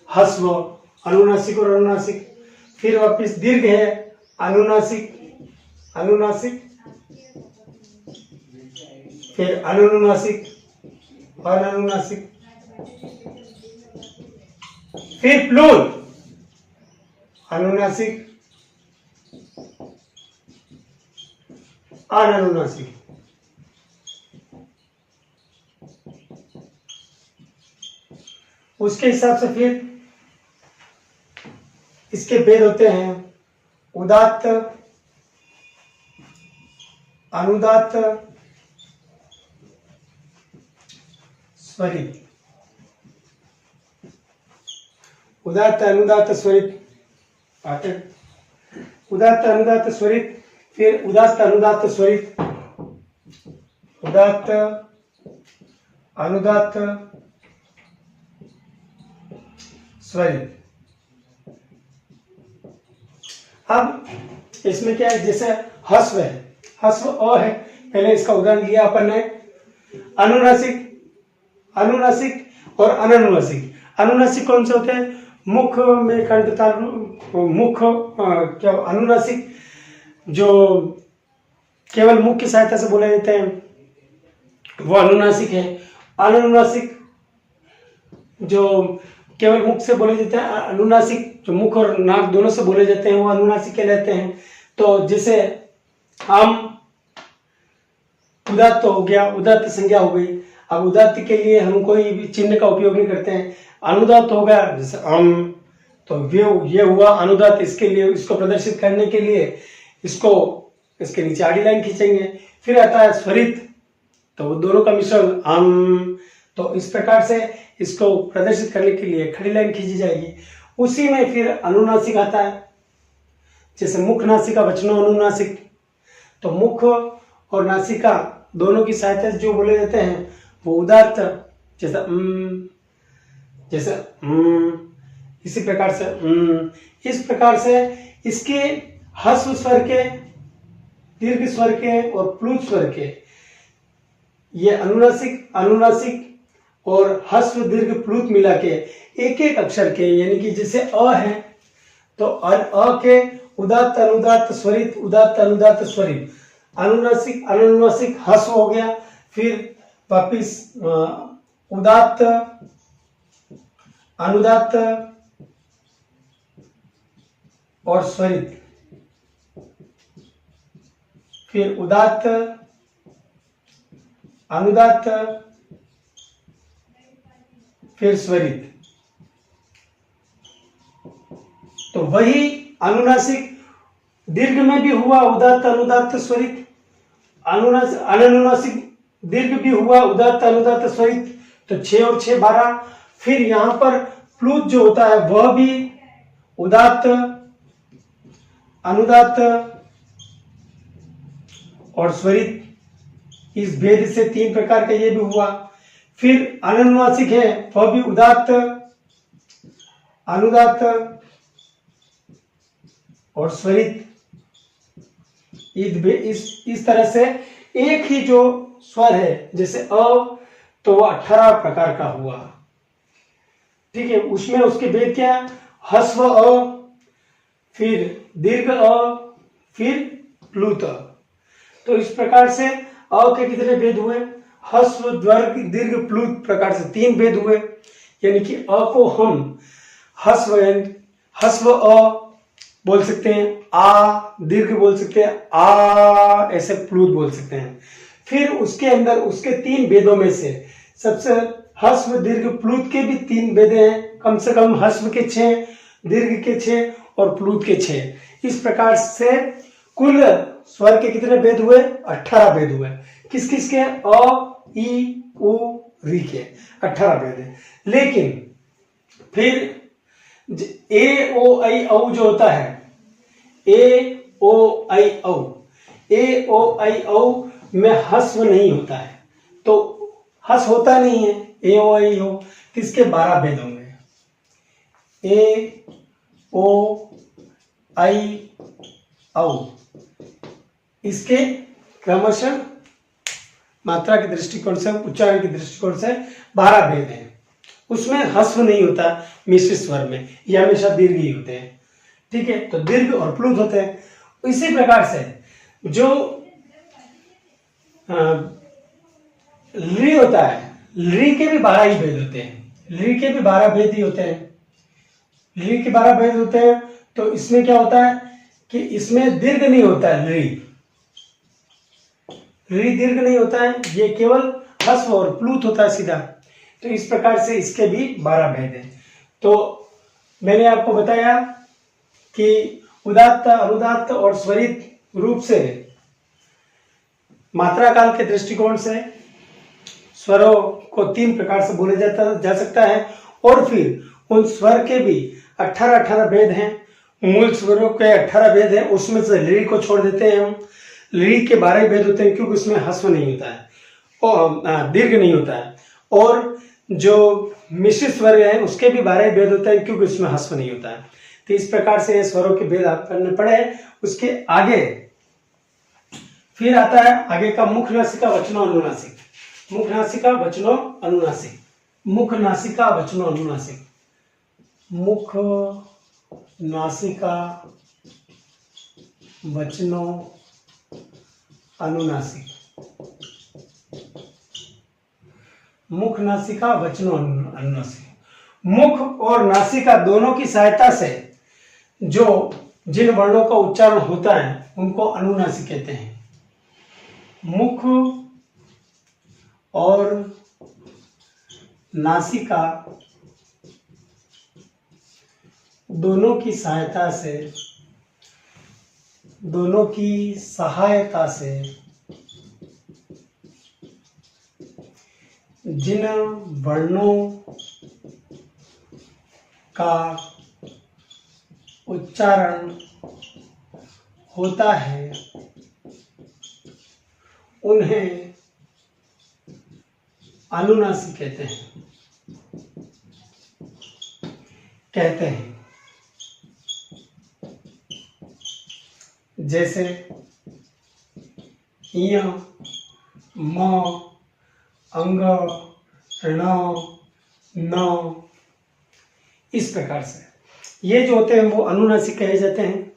[SPEAKER 1] हस्व, अनुनासिक और अनुनासिक। फिर वापिस दीर्घ है, अनुनासिक, अनुनासिक, फिर अनुनासिक, अननुनासिक, फिर प्लूत, अनुनासिक, अननुनासिक। उसके हिसाब से फिर इसके भेद होते हैं उदात्त, अनुदात्त, स्वरित। उदात्त, अनुदात्त, स्वरित आते, उदात्त, अनुदात्त, स्वरित, फिर उदात्त, अनुदात्त, स्वरित, उदात्त, अनुदात्त, स्वरित। अब इसमें क्या है, जैसे हस्व है, हस्व अ है, पहले इसका उदाहरण लिया अपन ने, अनुनासिक, अनुनासिक और अननुनासिक। अनुनासिक कौन से होते हैं? मुख में कंठ, मुख क्या, अनुनासिक जो केवल मुख की सहायता से बोले जाते हैं वो अनुनासिक है। अननुनासिक जो केवल मुख से बोले जाते हैं, अनुनासिक जो मुख और नाक दोनों से बोले जाते हैं वो अनुनासिक कहलाते हैं। तो जैसे हम उदात्त हो गया, उदात्त संज्ञा हो गई। अब उदात्त के लिए हम कोई भी चिन्ह का उपयोग नहीं करते हैं। अनुदात्त हो गया, जैसे तो ये हुआ अनुदात्त। इसके लिए, इसको प्रदर्शित करने के लिए इसको इसके नीचे आड़ी लाइन खींचेंगे। फिर आता है स्वरित, तो वो दोनों का मिश्रण तो इस प्रकार से इसको प्रदर्शित करने के लिए खड़ी लाइन खींची जाएगी। उसी में फिर अनुनासिक आता है, जैसे मुख, नासिका, वचनो, अनुनासिक। तो मुख और नासिका दोनों की सहायता से जो बोले जाते हैं वो उदात्त, जैसे जैसे इसी प्रकार से इस प्रकार से इसके ह्रस्व स्वर के, दीर्घ स्वर के और प्लुत स्वर के, ये अनुनासिक, अनुनासिक और ह्रस्व, दीर्घ, प्लुत मिला के एक एक अक्षर के, यानी कि जैसे अ है तो अ के उदात्त, अनुदात्त, स्वरित, उदात्त, अनुदात्त, स्वरित, अनुनासिक, अननुनासिक, ह्रस्व हो गया। फिर वापिस उदात्त, अनुदात्त और स्वरित, फिर उदात्त, अनुदात्त, फिर स्वरित। तो वही अनुनासिक दीर्घ में भी हुआ उदात्त, अनुदात्त, स्वरित, अनुनासिक, अननुनासिक दीर्घ भी हुआ उदात्त, अनुदात्त, स्वरित। तो 6 और 6 12। फिर यहां पर प्लुत जो होता है वह भी उदात्त, अनुदात्त और स्वरित। इस भेद से 3 प्रकार का ये भी हुआ। फिर अननुनासिक है वह भी उदात्त, अनुदात्त और स्वरित। इस तरह से एक ही जो स्वर है, जैसे अ, तो वह 18 प्रकार का हुआ। ठीक है, उसमें उसके भेद क्या है? ह्रस्व अ, फिर दीर्घ अ, फिर प्लुत अ। तो इस प्रकार से अ के कितने भेद हुए? ह्रस्व, द्वर्ग, दीर्घ, प्लुत प्रकार से 3 भेद हुए। यानी कि अ को हम ह्रस्व अ बोल सकते हैं, आ दीर्घ बोल सकते हैं, आ ऐसे प्लुत बोल सकते हैं। फिर उसके अंदर उसके 3 भेदों में से सबसे ह्रस्व, दीर्घ, प्लुत के भी 3 भेद हैं। कम से कम ह्रस्व के 6, दीर्घ के 6 और प्लुत के 6। इस प्रकार से कुल स्वर के कितने भेद हुए? 18 भेद हुए। किस किस के? अ, ई, उ, री के 18 भेद है। लेकिन फिर ए ओ आई औ जो होता है, ए ओ आई औ, ए ओ आई औ में हस्व नहीं होता है, तो हस होता नहीं है ए ओ आई औ, तो इसके 12 भेद होंगे। ए ओ आई औ इसके क्रमशः मात्रा के दृष्टिकोण से, उच्चारण के दृष्टिकोण से 12 भेद हैं। उसमें हस्व नहीं होता मिश्रित स्वर में, ये हमेशा दीर्घ ही होते हैं। ठीक है, तो दीर्घ और प्लुत होते हैं। इसी प्रकार से जो ली होता है, ली के भी 12 ही भेद होते हैं, ली के भी 12 भेद ही होते हैं, ली के 12 भेद होते हैं। तो इसमें क्या होता है कि इसमें दीर्घ नहीं होता है, री दीर्घ नहीं होता है, ये केवल हस्व और प्लुत होता है सीधा। तो इस प्रकार से इसके भी 12 भेद हैं। तो मैंने आपको बताया कि उदात्त, अनुदात्त और स्वरित रूप से मात्रा काल के दृष्टिकोण से स्वरों को 3 प्रकार से बोले जा सकता है, और फिर उन स्वर के भी 18 भेद हैं। मूल स्वरों के 18 भेद हैं, उसमें से ली को छोड़ देते हैं हम। ली के 12 भेद होते हैं क्योंकि उसमें हस्व नहीं होता है और दीर्घ नहीं होता है, और जो मिश्रित स्वर है उसके भी 12 भेद होते हैं क्योंकि उसमें हस्व नहीं होता है। तो इस प्रकार से स्वरों के भेद आप करने पड़े। उसके आगे फिर आता है आगे का मुख नासिका वचनो अनुनासिक। मुख नासिका वचनो अनुनासिक, मुख नासिका वचनो अनुनासिक, मुख नासिका वचनो अनुनासिक, मुख नासिका वचनो अनुनासिक। मुख और नासिका दोनों की सहायता से जो जिन वर्णों का उच्चारण होता है उनको अनुनासिक कहते हैं। मुख और नासिका दोनों की सहायता से जिन वर्णों का उच्चारण होता है उन्हें अनुनासिक कहते हैं। जैसे य, म, अंग, ण, न, इस प्रकार से ये जो होते हैं वो अनुनासिक कहे जाते हैं।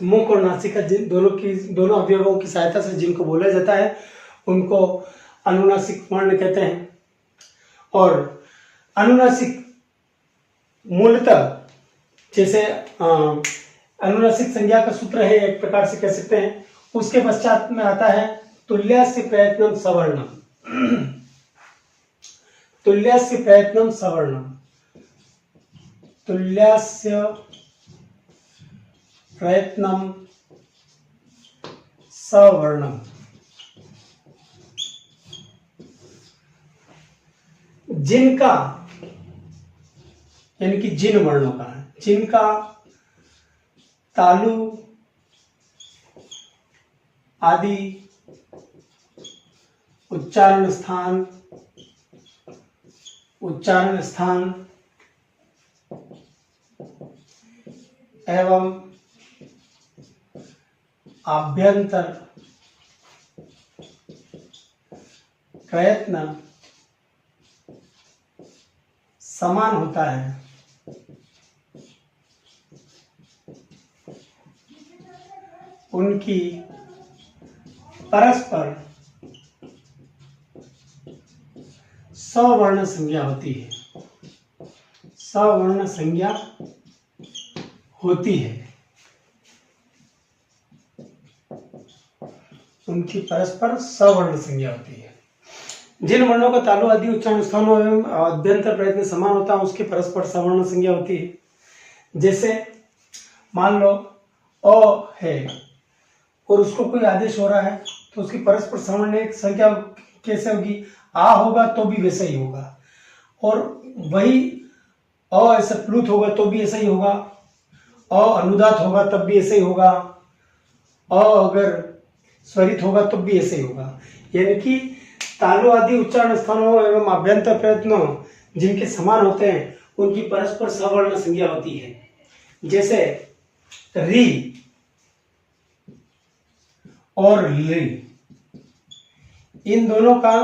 [SPEAKER 1] मुख और नासिका जिन दोनों अवयवों की सहायता से जिनको बोला जाता है उनको अनुनासिक वर्ण कहते हैं। और अनुनासिक मूलतः जैसे अनुनासिक संज्ञा का सूत्र है, एक प्रकार से कह सकते हैं। उसके पश्चात में आता है तुल्यस्य प्रयत्नम सवर्णम, तुल्यस्य प्रयत्नम सवर्णम, तुल्यस्य प्रयत्नम सवर्णम। जिनका यानी कि जिन वर्णों का, जिनका तालु आदि उच्चारण स्थान एवं आभ्यंतर प्रयत्न समान होता है, उनकी परस्पर सवर्ण संज्ञा होती है, सवर्ण संज्ञा होती है। उनकी परस्पर सवर्ण संज्ञा होती है। जिन वर्णों का तालु आदि उच्चारण स्थानों एवं अभ्यंतर प्रयत्न समान होता है उसकी परस्पर सवर्ण संज्ञा होती है। जैसे मान लो अ है और उसको कोई आदेश हो रहा है तो उसकी परस्पर सवर्ण संज्ञा कैसे होगी? आ होगा तो भी वैसा ही होगा, और वही अ ऐसा प्लुत होगा तो भी ऐसा ही होगा, अ अनुदात होगा तब भी ऐसा ही होगा, अ अगर स्वरित होगा तब भी ऐसे ही होगा। यानी कि तालु आदि उच्चारण स्थानों एवं आभ्यंतर प्रयत्नों जिनके समान होते हैं उनकी परस्पर सवर्ण संज्ञा होती है। जैसे री और ली, इन दोनों का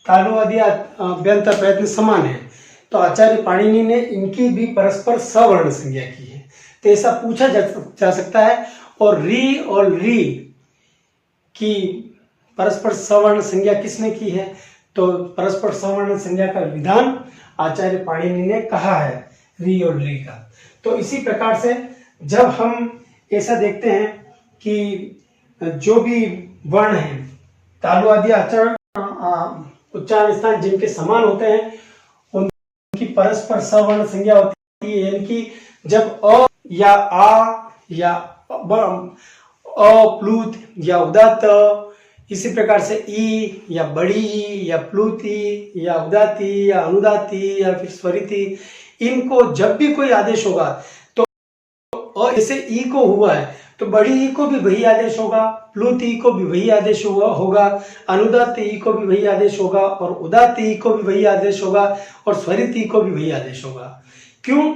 [SPEAKER 1] तालु आदि अभ्यंतर प्रयत्न समान है, तो आचार्य पाणिनि ने इनकी भी परस्पर सवर्ण संज्ञा की है। तो ऐसा पूछा जा सकता है। और री और री की परस्पर सवर्ण संज्ञा किसने की है? तो परस्पर सवर्ण संज्ञा का विधान आचार्य पाणिनि ने कहा है री और ली का। तो इसी प्रकार से जब हम ऐसा देखते हैं कि जो भी वर्ण है तालु आदि उच्चारण स्थान जिनके समान होते हैं उनकी परस्पर सवर्ण संज्ञा होती है। यानी कि जब अ या आ या अप्लुत या उदात्त, इसी प्रकार से ई या बड़ी ई या प्लुति या उदाती या अनुदाती या फिर स्वरिति, इनको जब भी कोई आदेश होगा तो जैसे ई को हुआ है तो बड़ी ई को भी वही आदेश होगा, प्लुत ई को भी वही आदेश होगा, अनुदात ई को भी वही आदेश होगा, और उदात ई को भी वही आदेश होगा, और स्वरित ई को भी वही आदेश होगा। क्यों?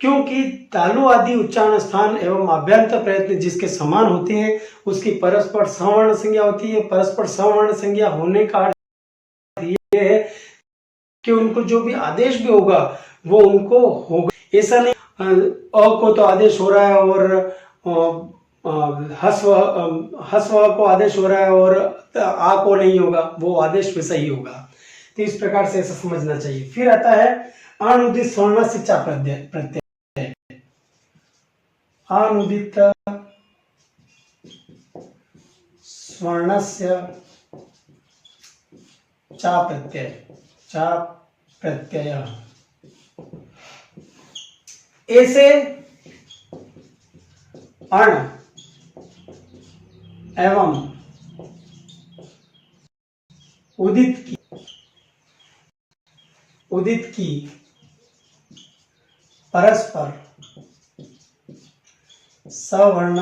[SPEAKER 1] क्योंकि तालु आदि उच्चारण स्थान एवं आभ्यंतर प्रयत्न जिसके समान होते हैं उसकी परस्पर सवर्ण संज्ञा होती है। परस्पर सवर्ण संज्ञा होने का अर्थ ये है कि उनको जो भी आदेश भी होगा वो उनको होगा। ऐसा नहीं अ को तो आदेश हो रहा है और हस्व को आदेश हो रहा है और आ को नहीं होगा, वो आदेश वैसा ही होगा। तो इस प्रकार से ऐसा समझना चाहिए। फिर आता है अनुदित स्वर्ण से चा प्रत्यय। अनुदित स्वर्णस्य चा प्रत्यय ऐसे अण एवं उदित की परस्पर सवर्ण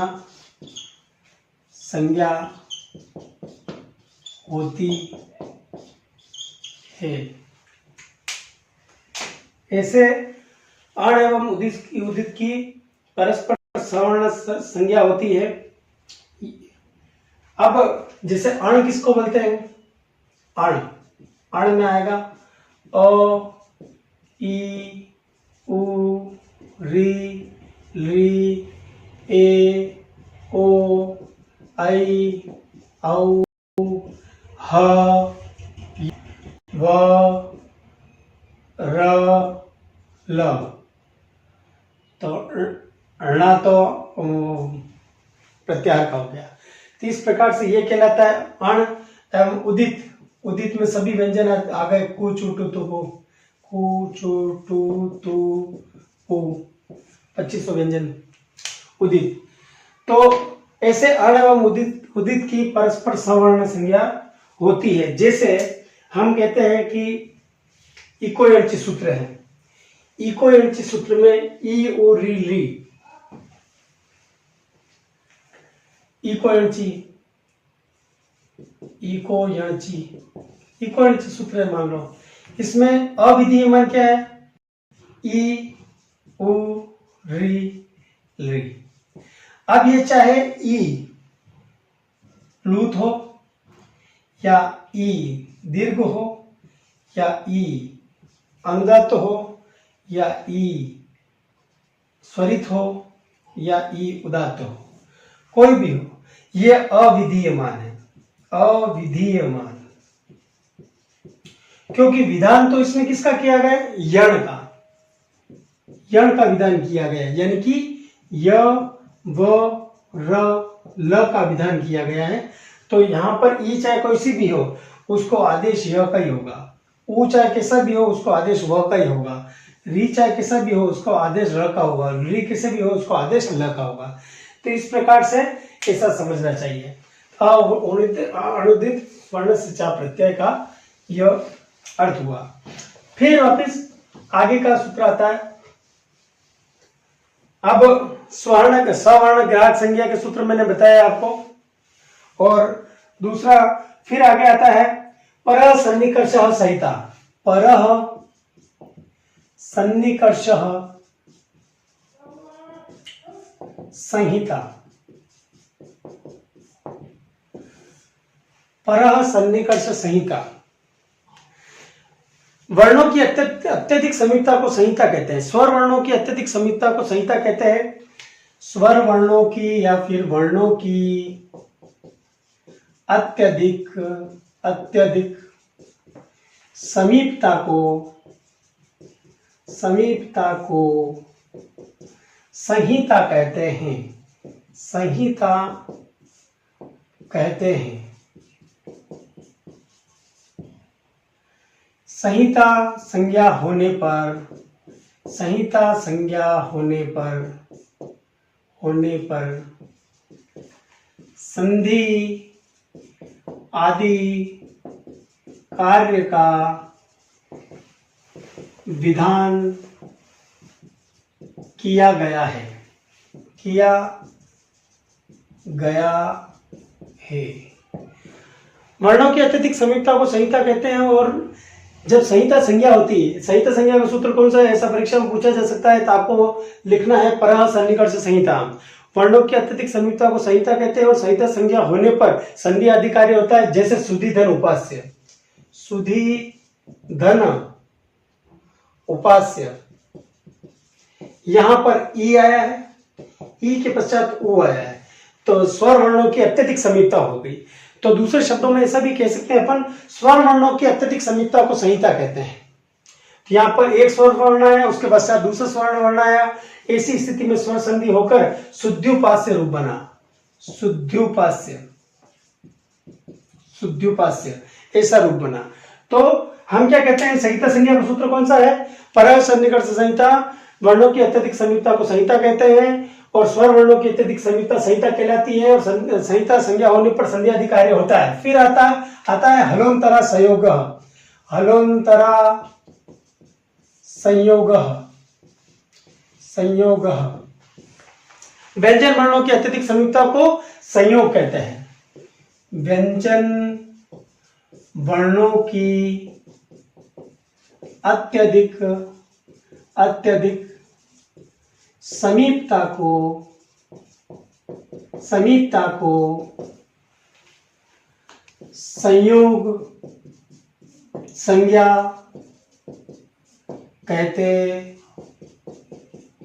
[SPEAKER 1] संज्ञा होती है। ऐसे अण एवं उदित की परस्पर सवर्ण संज्ञा होती है। अब जैसे अण किसको बोलते हैं? अण अण में आएगा अ, ई, उ, री, ली, ए, ओ, आई, औ, ह, व, र, ल। तो ऋणा तो प्रत्याहार का हो गया। तो इस प्रकार से ये कहलाता है अण एवं उदित। उदित में सभी व्यंजन आ गए, कु चु टू तु पु, कु चु टू तु पु, 2500 व्यंजन उदित। तो ऐसे अण एवं उदित की परस्पर सवर्ण संज्ञा होती है। जैसे हम कहते हैं कि इको यंची सूत्र है, इको यंची सूत्र में ई ओ री ली, इको यंची सूत्र है मान लो। इसमें अविधीयमान क्या है? ई उ री ली। अब ये चाहे ई प्लुत हो या ई दीर्घ हो या ई अनुदात्त हो या ई स्वरित हो या ई उदात्त हो, कोई भी हो, ये अविधीयमान है। अविधीयमान क्योंकि विधान तो इसमें किसका किया गया? यण का। यण का विधान किया गया, यानी कि य व र ल का विधान किया गया है। तो यहाँ पर ई चाहे कोई सी भी हो उसको आदेश य का ही होगा, ऊ चाहे कैसा भी हो उसको आदेश व का ही होगा, री चाहे कैसा भी हो उसको आदेश र का होगा, री कैसे भी हो उसको आदेश ल का होगा। तो इस प्रकार से ऐसा समझना चाहिए। अनुदित स्वर्ण से चा प्रत्यय का यह अर्थ हुआ। फिर वापिस आगे का सूत्र आता है। अब स्वर्ण सवर्ण ग्राहक संज्ञा के सूत्र मैंने बताया आपको। और दूसरा फिर आगे आता है परः सन्निकर्षः संहिता। परः सन्निकर्षः संहिता। परः सन्निकर्ष संहिता। वर्णों की अत्यधिक समीपता को संहिता कहते हैं। स्वर वर्णों की अत्यधिक समीपता को संहिता कहते हैं। स्वर वर्णों की या फिर वर्णों की अत्यधिक समीपता को संहिता कहते हैं। संहिता कहते हैं। संहिता संज्ञा होने पर संधि आदि कार्य का विधान किया गया है। वर्णों की अत्यधिक समीपता को संहिता कहते हैं। और जब संहिता संज्ञा होती है, संहिता संज्ञा का सूत्र कौन सा है, ऐसा परीक्षा में पूछा जा सकता है, तो आपको लिखना है परः सन्निकर्ष संहिता। वर्णों की अत्यधिक समीपता को संहिता कहते हैं। और संहिता संज्ञा होने पर संधि आदि कार्य होता है, जैसे सुधि धन उपास्य। सुधि धन उपास्य, यहां पर ई आया है, ई के पश्चात ऊ आया है, तो स्वर वर्णों की अत्यधिक समीपता हो गई। तो दूसरे शब्दों में ऐसा भी कह सकते हैं अपन, स्वर वर्णों की अत्यधिक समीपता को संहिता कहते हैं। तो यहाँ पर एक स्वर वर्ण आया, उसके पश्चात दूसरा स्वर वर्ण आया, ऐसी स्थिति में स्वर संधि होकर शुद्ध्युपास्य रूप बना। शुद्ध्युपास्य ऐसा रूप बना। तो हम क्या कहते हैं, संहिता संज्ञा का सूत्र कौन सा है, परः सन्निकर्ष संहिता। वर्णों की अत्यधिक समीपता को संहिता कहते हैं। और स्वर वर्णों की अत्यधिक समीपता संहिता कहलाती है। और संहिता संज्ञा होने पर संधि आदि कार्य होता है। फिर आता है हलोंतरा संयोग। व्यंजन वर्णों की अत्यधिक समीपता को संयोग कहते हैं। व्यंजन वर्णों की अत्यधिक समीपता को संयोग संज्ञा कहते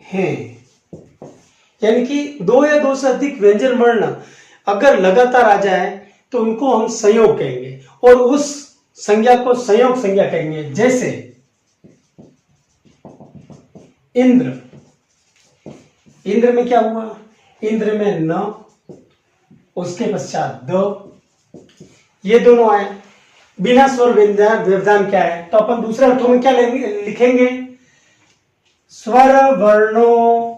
[SPEAKER 1] हैं। यानी कि दो या दो से अधिक व्यंजन वर्ण अगर लगातार आ जाए तो उनको हम संयोग कहेंगे, और उस संज्ञा को संयोग संज्ञा कहेंगे। जैसे इंद्र में क्या हुआ, इंद्र में न, उसके पश्चात द, ये दोनों आए। बिना स्वर व्यवधान क्या है, तो अपन दूसरे अर्थों में क्या लिखेंगे, स्वर वर्णों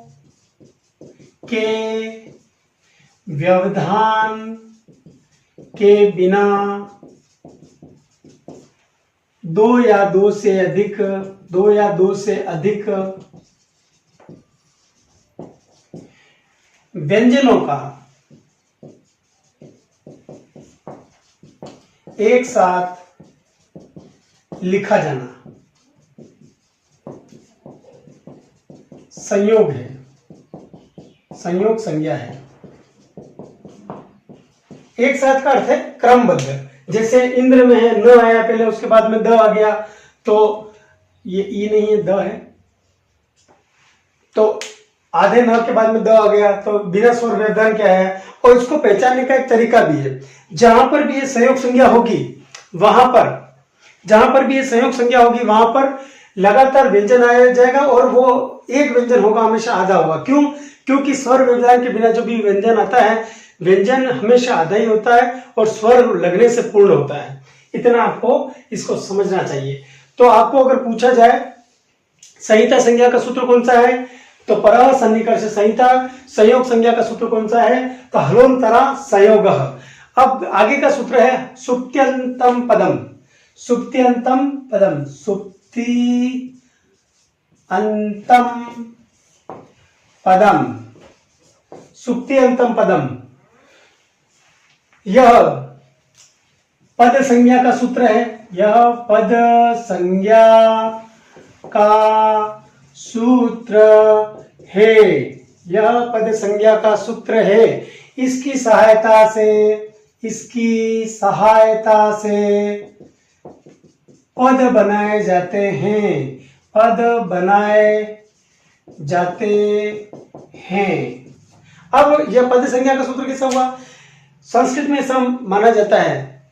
[SPEAKER 1] के व्यवधान के बिना दो या दो से अधिक व्यंजनों का एक साथ लिखा जाना संयोग है, संयोग संज्ञा है। एक साथ का अर्थ है क्रमबद्ध। जैसे इंद्र में है, न आया पहले, उसके बाद में द आ गया, तो ये ई नहीं है, द है, तो आधे न के बाद में द आ गया, तो बिना स्वर व्यवधान क्या है। और इसको पहचानने का एक तरीका भी है, जहां पर भी ये संयोग संज्ञा होगी वहां पर लगातार व्यंजन आया जाएगा, और वो एक व्यंजन होगा, हमेशा आधा होगा। क्यों? क्योंकि स्वर व्यवधान के बिना जो भी व्यंजन आता है, व्यंजन हमेशा आधा ही होता है और स्वर लगने से पूर्ण होता है। इतना आपको इसको समझना चाहिए। तो आपको अगर पूछा जाए संहिता संज्ञा का सूत्र कौन सा है, तो परः सन्निकर्ष संहिता। संयोग संज्ञा का सूत्र कौन सा है, तो हलोंतरा संयोग। अब आगे का सूत्र है सुप्त्यंतम पदम। सुप्त्यंतम पदम, सुप्ति अंतम पदम, सुप्ति अंतम पदम। यह पद संज्ञा का सूत्र है, यह पद संज्ञा का सूत्र है, यह पद संज्ञा का सूत्र है। इसकी सहायता से पद बनाए जाते हैं, पद बनाए जाते हैं। अब यह पद संज्ञा का सूत्र कैसा हुआ? संस्कृत में ऐसा माना जाता है,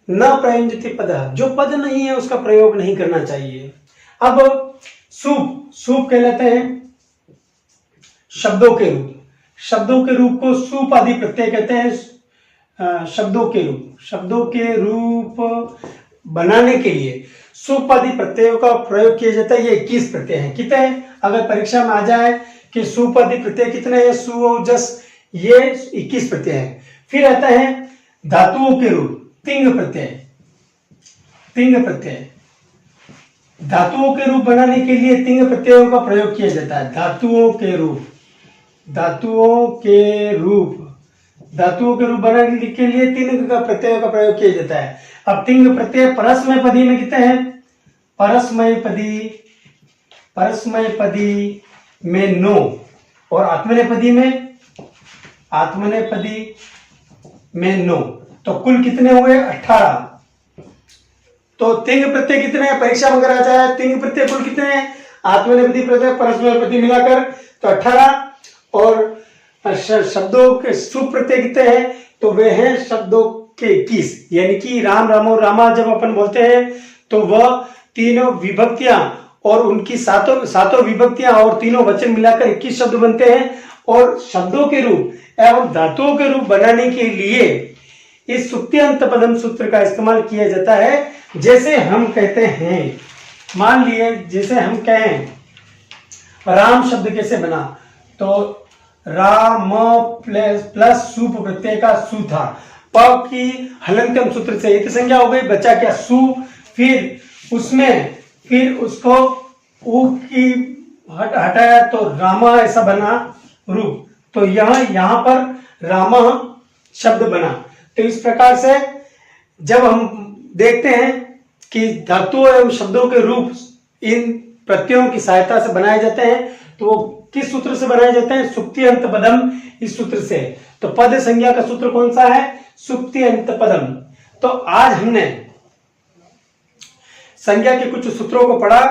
[SPEAKER 1] न प्रयुंजति पद, जो पद नहीं है उसका प्रयोग नहीं करना चाहिए। अब सूप कहलाते हैं शब्दों के रूप, शब्दों के रूप को सूप आदि प्रत्यय कहते हैं। शब्दों के रूप बनाने के लिए सूप आदि प्रत्ययों का प्रयोग किया जाता है। ये 21 प्रत्यय हैं। कितने हैं? अगर परीक्षा में आ जाए कि सूप आदि प्रत्यय कितने हैं, सु जस, ये 21 प्रत्यय हैं। फिर आता है धातुओं के रूप, तिंग प्रत्यय। धातुओं के रूप बनाने के लिए तिंग प्रत्ययों का प्रयोग किया जाता है। धातुओं के रूप बनाने के लिए तिंग का प्रत्ययों का प्रयोग किया जाता है। अब तिंग प्रत्यय परस्मय पदी में कितने हैं? परस्मय पदी में 9 और आत्मनेपदी में 9, तो कुल कितने हुए? 18। तो तिंग प्रत्यय कितने हैं? परीक्षा में अगर आ जाए तिंग प्रत्यय कुल कितने हैं? आत्मनेपदी प्रत्यय परस्मय पदी मिलाकर तो 18, और शब्दों के सुप प्रत्यय कितने हैं? तो वे हैं शब्दों के 21। यानी कि राम, रामो, रामा जब अपन बोलते हैं तो वह तीनों विभक्तियां और उनकी सातों विभक्तियां और तीनों वचन मिलाकर 21 शब्द बनते हैं। और शब्दों के रूप एवं धातुओं के रूप बनाने के लिए इस सुप्त्यंत पदम सूत्र का इस्तेमाल किया जाता है। जैसे हम कहते हैं, मान लिए जैसे हम कहें राम शब्द कैसे बना, तो राम प्लस सुप प्रत्यय का सु था, प की हलंत्यम सूत्र से एक संज्ञा हो गई, बचा क्या? सु। फिर उसको उ की हटाया तो रामा ऐसा बना रूप, तो यहां पर रामा शब्द बना। तो इस प्रकार से जब हम देखते हैं कि धातुओं एवं शब्दों के रूप इन प्रत्ययों की सहायता से बनाए जाते हैं, तो वो किस सूत्र से बनाए जाते हैं? सुप्ति अंत पदम, इस सूत्र से। तो पद संज्ञा का सूत्र कौन सा है? सुप्ति अंत पदम। तो आज हमने संज्ञा के कुछ सूत्रों को पढ़ा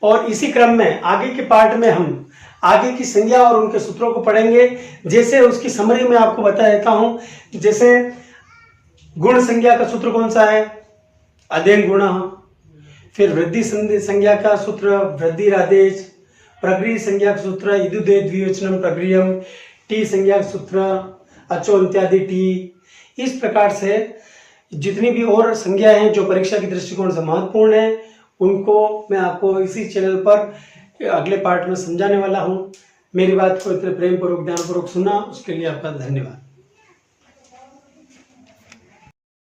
[SPEAKER 1] और इसी क्रम में आगे के पार्ट में हम आगे की संज्ञा और उनके सूत्रों को पढ़ेंगे। जैसे उसकी समरी में आपको बता देता हूं। जैसे गुण संज्ञा का सूत्र कौन सा है? अदेन गुण। फिर वृद्धि संज्ञा का सूत्र वृद्धिरादेश। प्रगृह संज्ञा का सूत्र इदुदे द्विवचनम प्रगृहम। टी संज्ञा का सूत्र अचो इत्यादि टी। इस प्रकार से जितनी भी और संज्ञाएं हैं जो परीक्षा की दृष्टिकोण से महत्वपूर्ण है, उनको मैं आपको इसी चैनल पर अगले पार्ट में समझाने वाला हूं। मेरी बात को इतने प्रेम पूर्वक ध्यान पूर्वक सुना, उसके लिए आपका धन्यवाद।